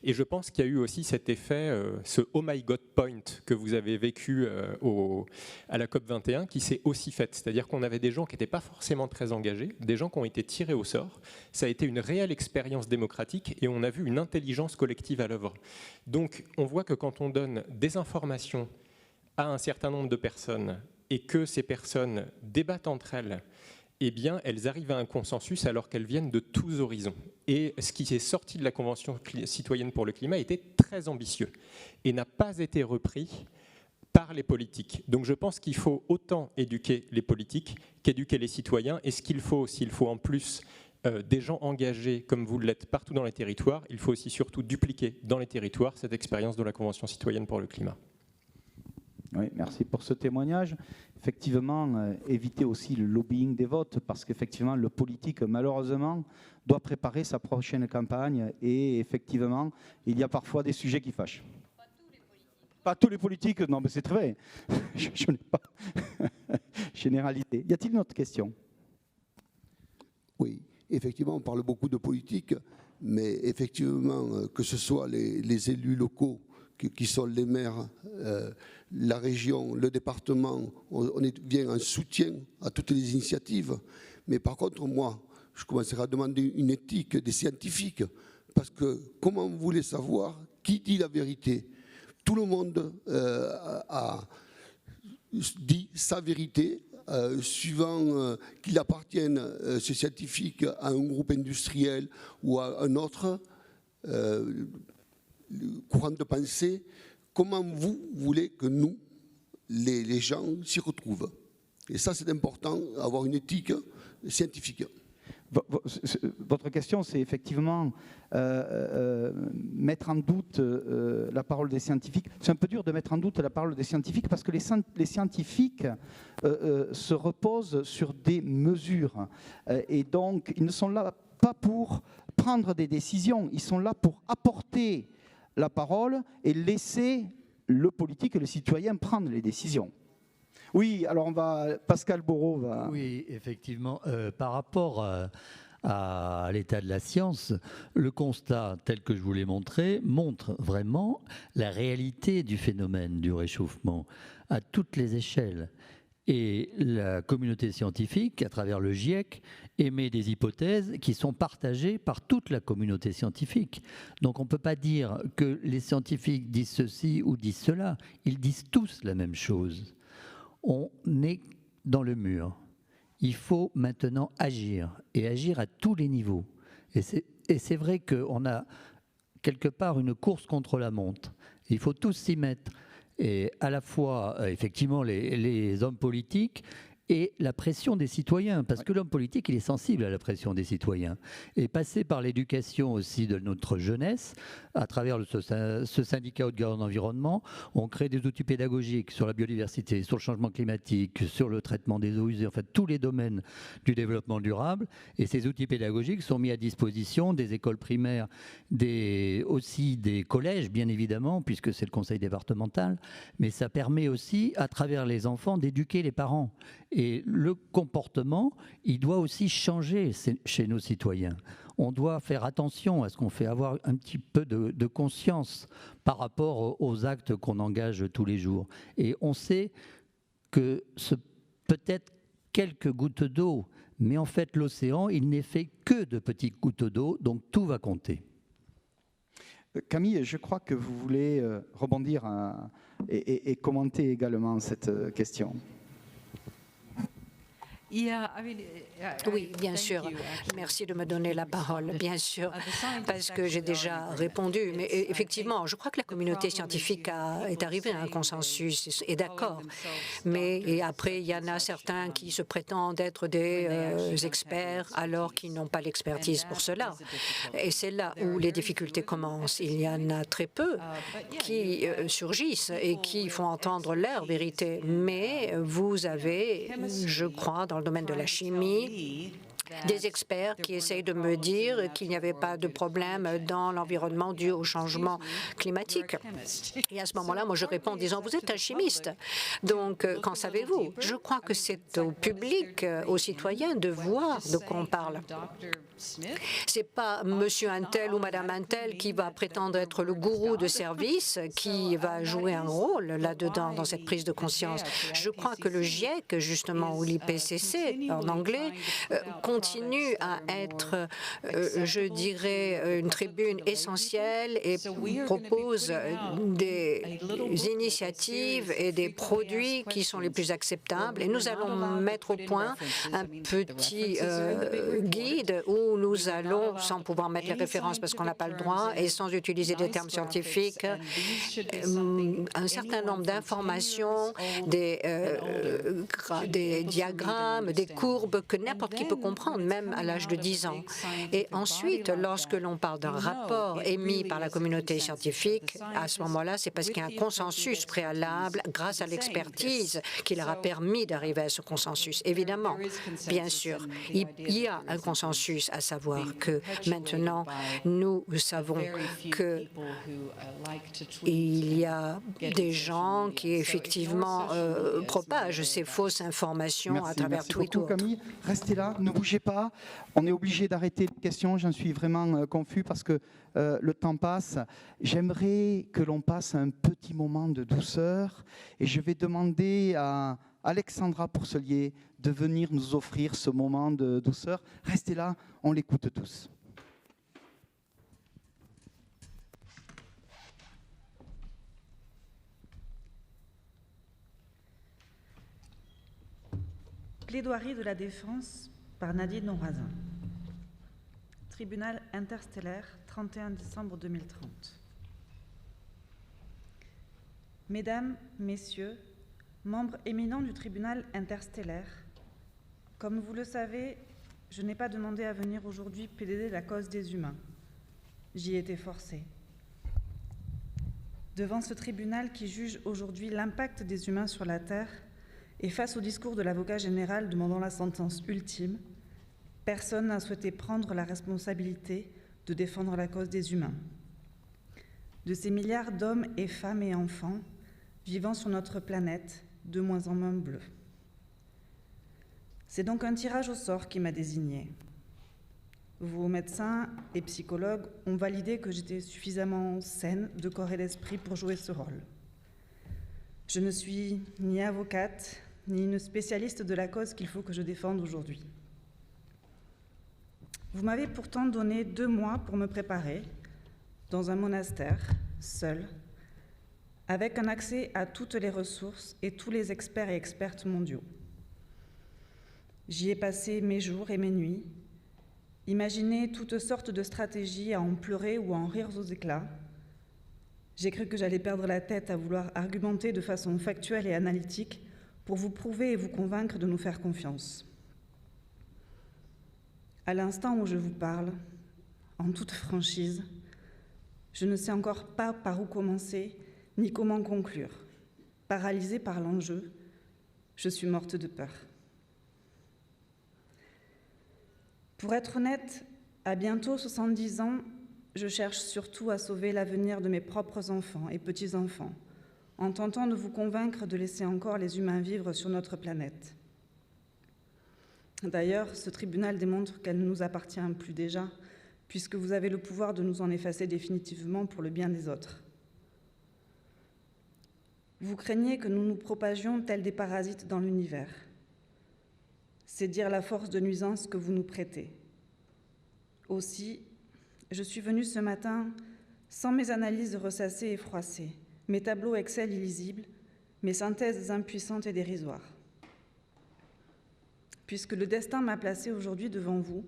Et je pense qu'il y a eu aussi cet effet, ce « oh my God point » que vous avez vécu à la COP21, qui s'est aussi fait. C'est-à-dire qu'on avait des gens qui n'étaient pas forcément très engagés, des gens qui ont été tirés au sort. Ça a été une réelle expérience démocratique et on a vu une intelligence collective à l'œuvre. Donc on voit que quand on donne des informations à un certain nombre de personnes et que ces personnes débattent entre elles, eh bien, elles arrivent à un consensus alors qu'elles viennent de tous horizons. Et ce qui est sorti de la Convention citoyenne pour le climat était très ambitieux et n'a pas été repris par les politiques. Donc je pense qu'il faut autant éduquer les politiques qu'éduquer les citoyens. Et ce qu'il faut, s'il faut en plus des gens engagés comme vous l'êtes partout dans les territoires, il faut aussi surtout dupliquer dans les territoires cette expérience de la Convention citoyenne pour le climat. Oui, merci pour ce témoignage. Effectivement, éviter aussi le lobbying des votes, parce qu'effectivement, le politique, malheureusement, doit préparer sa prochaine campagne, et effectivement, il y a parfois des sujets qui fâchent. Pas tous les politiques, non, mais c'est très vrai. Je n'ai pas généralité. Y a-t-il une autre question? Oui, effectivement, on parle beaucoup de politique, mais effectivement, que ce soit les élus locaux, qui sont les maires, la région, le département, on est bien en soutien à toutes les initiatives. Mais par contre, moi, je commencerai à demander une éthique des scientifiques. Parce que comment vous voulez savoir qui dit la vérité? Tout le monde dit sa vérité, suivant qu'il appartienne, ce scientifique, à un groupe industriel ou à un autre courant de pensée. Comment vous voulez que nous, les gens, s'y retrouvent? Et ça, c'est important, avoir une éthique scientifique. Votre question, c'est effectivement mettre en doute la parole des scientifiques. C'est un peu dur de mettre en doute la parole des scientifiques parce que les scientifiques se reposent sur des mesures. Et donc, ils ne sont là pas pour prendre des décisions, ils sont là pour apporter la parole et laisser le politique et le citoyen prendre les décisions. Oui, alors Pascal Borot va... Oui, effectivement, par rapport à l'état de la science, le constat tel que je vous l'ai montré montre vraiment la réalité du phénomène du réchauffement à toutes les échelles. Et la communauté scientifique, à travers le GIEC, émet des hypothèses qui sont partagées par toute la communauté scientifique. Donc on ne peut pas dire que les scientifiques disent ceci ou disent cela. Ils disent tous la même chose. On est dans le mur. Il faut maintenant agir, et agir à tous les niveaux. Et c'est vrai qu'on a quelque part une course contre la montre. Il faut tous s'y mettre. Et à la fois, effectivement, les hommes politiques et la pression des citoyens, parce que l'homme politique, il est sensible à la pression des citoyens. Et passer par l'éducation aussi de notre jeunesse, à travers ce syndicat Haute-Garonne Environnement, on crée des outils pédagogiques sur la biodiversité, sur le changement climatique, sur le traitement des eaux usées, en fait tous les domaines du développement durable. Et ces outils pédagogiques sont mis à disposition des écoles primaires, aussi des collèges, bien évidemment, puisque c'est le conseil départemental, mais ça permet aussi, à travers les enfants, d'éduquer les parents. Et le comportement, il doit aussi changer chez nos citoyens. On doit faire attention à ce qu'on fait, avoir un petit peu de conscience par rapport aux actes qu'on engage tous les jours. Et on sait que ce peut-être quelques gouttes d'eau, mais en fait l'océan, il n'est fait que de petites gouttes d'eau, donc tout va compter. Camille, je crois que vous voulez rebondir et commenter également cette question. Oui, bien sûr. Merci de me donner la parole, bien sûr, parce que j'ai déjà répondu. Mais effectivement, je crois que la communauté scientifique est arrivée à un consensus, est d'accord. Mais après, il y en a certains qui se prétendent être des experts alors qu'ils n'ont pas l'expertise pour cela. Et c'est là où les difficultés commencent. Il y en a très peu qui surgissent et qui font entendre leur vérité. Mais vous avez, je crois, dans le domaine de la chimie, des experts qui essayent de me dire qu'il n'y avait pas de problème dans l'environnement dû au changement climatique. Et à ce moment-là, moi, je réponds en disant, vous êtes un chimiste, donc qu'en savez-vous? Je crois que c'est au public, aux citoyens de voir de quoi on parle. C'est pas monsieur Untel ou madame Untel qui va prétendre être le gourou de service qui va jouer un rôle là-dedans, dans cette prise de conscience. Je crois que le GIEC, justement, ou l'IPCC en anglais, continue à être, je dirais, une tribune essentielle et propose des initiatives et des produits qui sont les plus acceptables. Et nous allons mettre au point un petit guide où nous allons, sans pouvoir mettre les références parce qu'on n'a pas le droit et sans utiliser des termes scientifiques, un certain nombre d'informations, des diagrammes, des courbes que n'importe qui peut comprendre, même à l'âge de 10 ans. Et ensuite, lorsque l'on parle d'un rapport émis par la communauté scientifique, à ce moment-là, c'est parce qu'il y a un consensus préalable grâce à l'expertise qui leur a permis d'arriver à ce consensus. Évidemment, bien sûr, il y a un consensus, à savoir que maintenant, nous savons qu'il y a des gens qui effectivement propagent ces fausses informations à travers Twitter. Merci beaucoup, Camille. Restez là, ne bougez pas. On est obligé d'arrêter les questions. J'en suis vraiment confus parce que le temps passe. J'aimerais que l'on passe un petit moment de douceur et je vais demander à Alexandra Pourcelier de venir nous offrir ce moment de douceur. Restez là, on l'écoute tous. Plaidoirie de la défense par Nadine Nourrazin. Tribunal interstellaire, 31 décembre 2030. Mesdames, Messieurs, membres éminents du tribunal interstellaire, comme vous le savez, je n'ai pas demandé à venir aujourd'hui plaider la cause des humains. J'y ai été forcée. Devant ce tribunal qui juge aujourd'hui l'impact des humains sur la Terre, et face au discours de l'avocat général demandant la sentence ultime, personne n'a souhaité prendre la responsabilité de défendre la cause des humains. De ces milliards d'hommes et femmes et enfants vivant sur notre planète, de moins en moins bleue. C'est donc un tirage au sort qui m'a désignée. Vos médecins et psychologues ont validé que j'étais suffisamment saine de corps et d'esprit pour jouer ce rôle. Je ne suis ni avocate, ni une spécialiste de la cause qu'il faut que je défende aujourd'hui. Vous m'avez pourtant donné 2 mois pour me préparer, dans un monastère, seul, avec un accès à toutes les ressources et tous les experts et expertes mondiaux. J'y ai passé mes jours et mes nuits, imaginé toutes sortes de stratégies à en pleurer ou à en rire aux éclats. J'ai cru que j'allais perdre la tête à vouloir argumenter de façon factuelle et analytique pour vous prouver et vous convaincre de nous faire confiance. À l'instant où je vous parle, en toute franchise, je ne sais encore pas par où commencer ni comment conclure. Paralysée par l'enjeu, je suis morte de peur. Pour être honnête, à bientôt 70 ans, je cherche surtout à sauver l'avenir de mes propres enfants et petits-enfants, en tentant de vous convaincre de laisser encore les humains vivre sur notre planète. D'ailleurs, ce tribunal démontre qu'elle ne nous appartient plus déjà, puisque vous avez le pouvoir de nous en effacer définitivement pour le bien des autres. Vous craignez que nous nous propagions tels des parasites dans l'univers. C'est dire la force de nuisance que vous nous prêtez. Aussi, je suis venue ce matin sans mes analyses ressassées et froissées, mes tableaux Excel illisibles, mes synthèses impuissantes et dérisoires. Puisque le destin m'a placée aujourd'hui devant vous,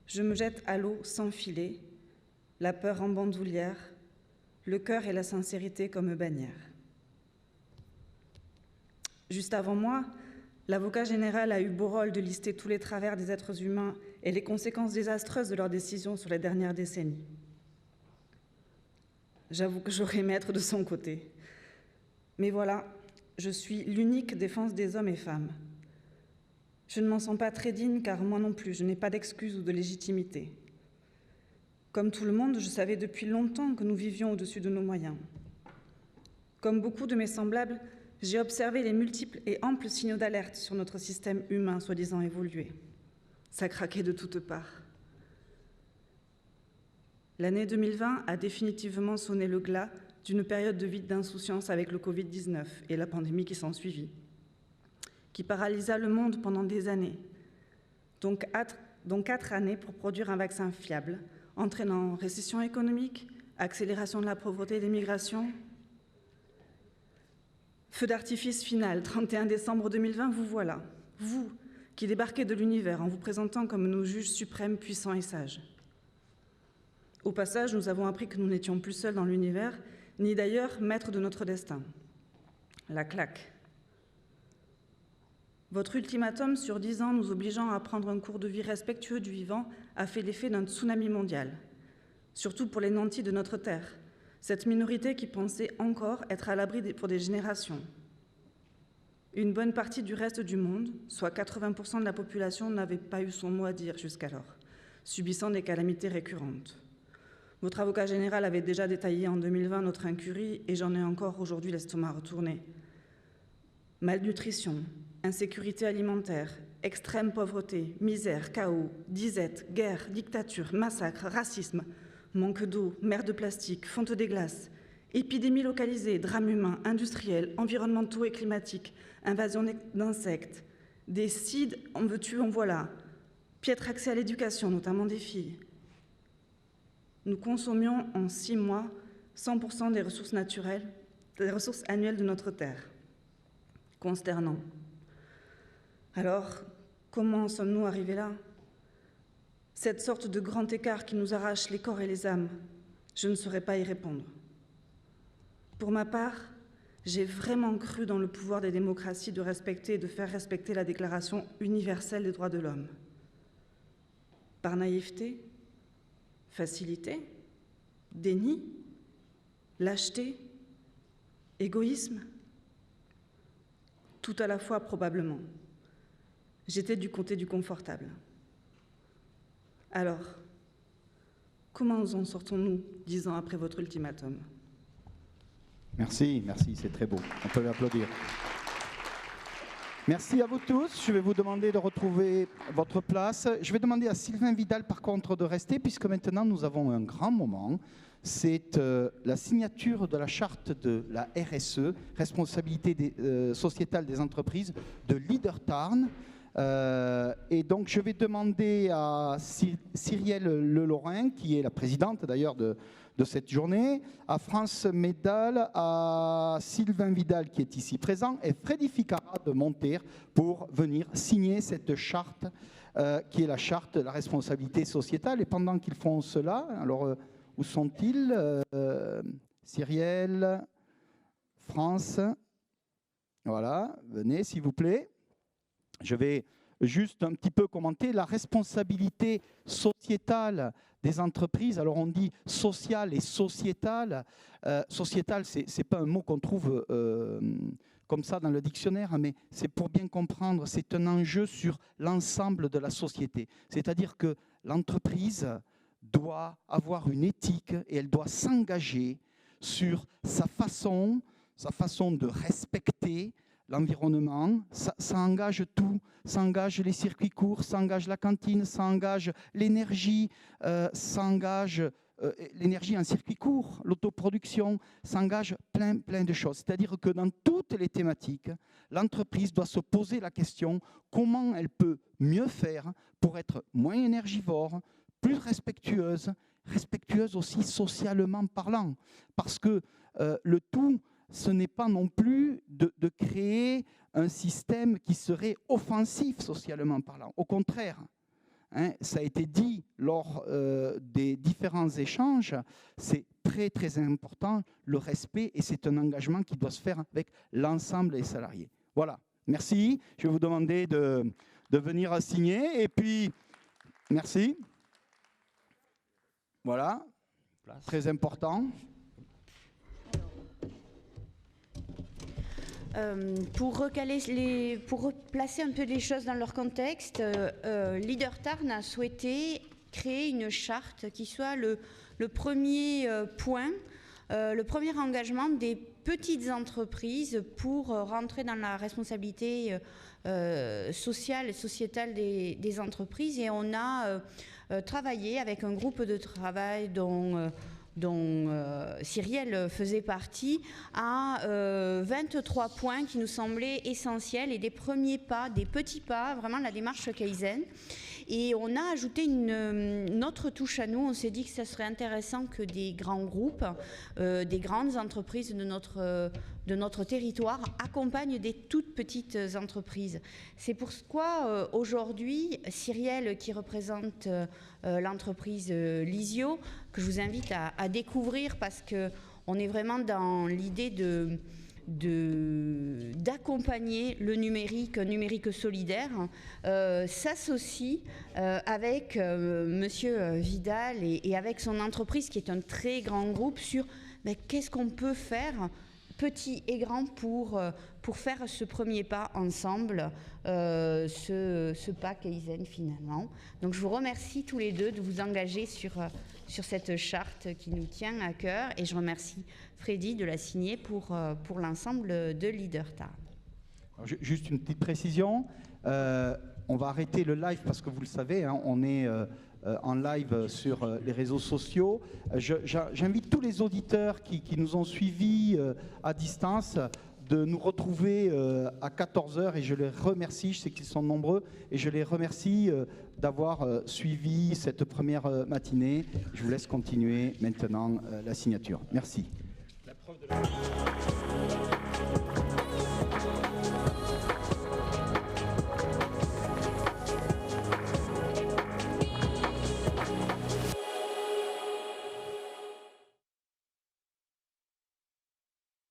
je me jette à l'eau sans filet, la peur en bandoulière, le cœur et la sincérité comme bannière. Juste avant moi, l'avocat général a eu beau rôle de lister tous les travers des êtres humains et les conséquences désastreuses de leurs décisions sur les dernières décennies. J'avoue que j'aurais aimé être de son côté. Mais voilà, je suis l'unique défense des hommes et femmes. Je ne m'en sens pas très digne car moi non plus, je n'ai pas d'excuses ou de légitimité. Comme tout le monde, je savais depuis longtemps que nous vivions au-dessus de nos moyens. Comme beaucoup de mes semblables, j'ai observé les multiples et amples signaux d'alerte sur notre système humain soi-disant évolué. Ça craquait de toutes parts. L'année 2020 a définitivement sonné le glas d'une période de vide d'insouciance avec le Covid-19 et la pandémie qui s'ensuivit, qui paralysa le monde pendant des années, donc 4 années pour produire un vaccin fiable, entraînant récession économique, accélération de la pauvreté et des migrations. Feu d'artifice final, 31 décembre 2020, vous voilà, vous qui débarquez de l'univers en vous présentant comme nos juges suprêmes, puissants et sages. Au passage, nous avons appris que nous n'étions plus seuls dans l'univers, ni d'ailleurs maîtres de notre destin. La claque. Votre ultimatum sur 10 ans nous obligeant à prendre un cours de vie respectueux du vivant a fait l'effet d'un tsunami mondial, surtout pour les nantis de notre terre, cette minorité qui pensait encore être à l'abri pour des générations. Une bonne partie du reste du monde, soit 80% de la population, n'avait pas eu son mot à dire jusqu'alors, subissant des calamités récurrentes. Votre avocat général avait déjà détaillé en 2020 notre incurie et j'en ai encore aujourd'hui l'estomac retourné. Malnutrition, insécurité alimentaire, extrême pauvreté, misère, chaos, disette, guerre, dictature, massacre, racisme, manque d'eau, mer de plastique, fonte des glaces, épidémies localisées, drames humains, industriels, environnementaux et climatiques, invasion d'insectes, des cides, en veux-tu, en voilà, piètre accès à l'éducation, notamment des filles. Nous consommions en 6 mois 100% des ressources naturelles, des ressources annuelles de notre terre. Consternant. Alors, comment en sommes-nous arrivés là? Cette sorte de grand écart qui nous arrache les corps et les âmes, je ne saurais pas y répondre. Pour ma part, j'ai vraiment cru dans le pouvoir des démocraties de respecter et de faire respecter la Déclaration universelle des droits de l'homme. Par naïveté, facilité, déni, lâcheté, égoïsme, tout à la fois probablement. J'étais du côté du confortable. Alors, comment nous en sortons-nous 10 ans après votre ultimatum? Merci, merci, c'est très beau. On peut l'applaudir. Merci à vous tous. Je vais vous demander de retrouver votre place. Je vais demander à Sylvain Vidal, par contre, de rester, puisque maintenant nous avons un grand moment. C'est la signature de la charte de la RSE, responsabilité sociétale des entreprises, de Leader-Tarn. Et donc, je vais demander à Cyrielle Lelaurin, qui est la présidente d'ailleurs de cette journée, à France Médal, à Sylvain Vidal, qui est ici présent, et Freddy Ficara de monter pour venir signer cette charte, qui est la charte de la responsabilité sociétale. Et pendant qu'ils font cela, alors où sont-ils? Cyrielle, France, voilà, venez s'il vous plaît. Je vais juste un petit peu commenter la responsabilité sociétale des entreprises. Alors on dit sociale et sociétale. Sociétale, ce n'est pas un mot qu'on trouve comme ça dans le dictionnaire, mais c'est pour bien comprendre, c'est un enjeu sur l'ensemble de la société. C'est-à-dire que l'entreprise doit avoir une éthique et elle doit s'engager sur sa façon de respecter l'environnement. Ça engage tout, ça engage les circuits courts, ça engage la cantine, ça engage l'énergie, ça engage l'énergie en circuit court, l'autoproduction, ça engage plein de choses. C'est-à-dire que dans toutes les thématiques, l'entreprise doit se poser la question comment elle peut mieux faire pour être moins énergivore, plus respectueuse aussi socialement parlant. Parce que le tout, ce n'est pas non plus de créer un système qui serait offensif socialement parlant. Au contraire, hein, ça a été dit lors des différents échanges, c'est très très important, le respect, et c'est un engagement qui doit se faire avec l'ensemble des salariés. Voilà, merci. Je vais vous demander de venir signer, et puis, merci. Voilà, très important. Pour replacer un peu les choses dans leur contexte, Leader Tarn a souhaité créer une charte qui soit le premier point, le premier engagement des petites entreprises pour rentrer dans la responsabilité sociale et sociétale des entreprises. Et on a travaillé avec un groupe de travail dont Cyrielle faisait partie, à 23 points qui nous semblaient essentiels et des premiers pas, des petits pas, vraiment la démarche Kaizen. Et on a ajouté une autre touche à nous. On s'est dit que ça serait intéressant que des grands groupes, des grandes entreprises de notre territoire accompagnent des toutes petites entreprises. C'est pourquoi aujourd'hui, Cyrielle, qui représente l'entreprise Lysio, que je vous invite à découvrir parce qu'on est vraiment dans l'idée d'accompagner le numérique solidaire, s'associe avec Monsieur Vidal et avec son entreprise qui est un très grand groupe sur qu'est-ce qu'on peut faire, petit et grand, pour faire ce premier pas ensemble, ce pas Kaizen finalement. Donc je vous remercie tous les deux de vous engager sur cette charte qui nous tient à cœur et je remercie Freddy de la signer pour l'ensemble de Leader Tarn. Juste une petite précision, on va arrêter le live parce que vous le savez, hein, on est en live sur les réseaux sociaux. J'invite tous les auditeurs qui nous ont suivis à distance de nous retrouver à 14h et je les remercie, je sais qu'ils sont nombreux, et je les remercie d'avoir suivi cette première matinée. Je vous laisse continuer maintenant la signature. Merci. La preuve de la...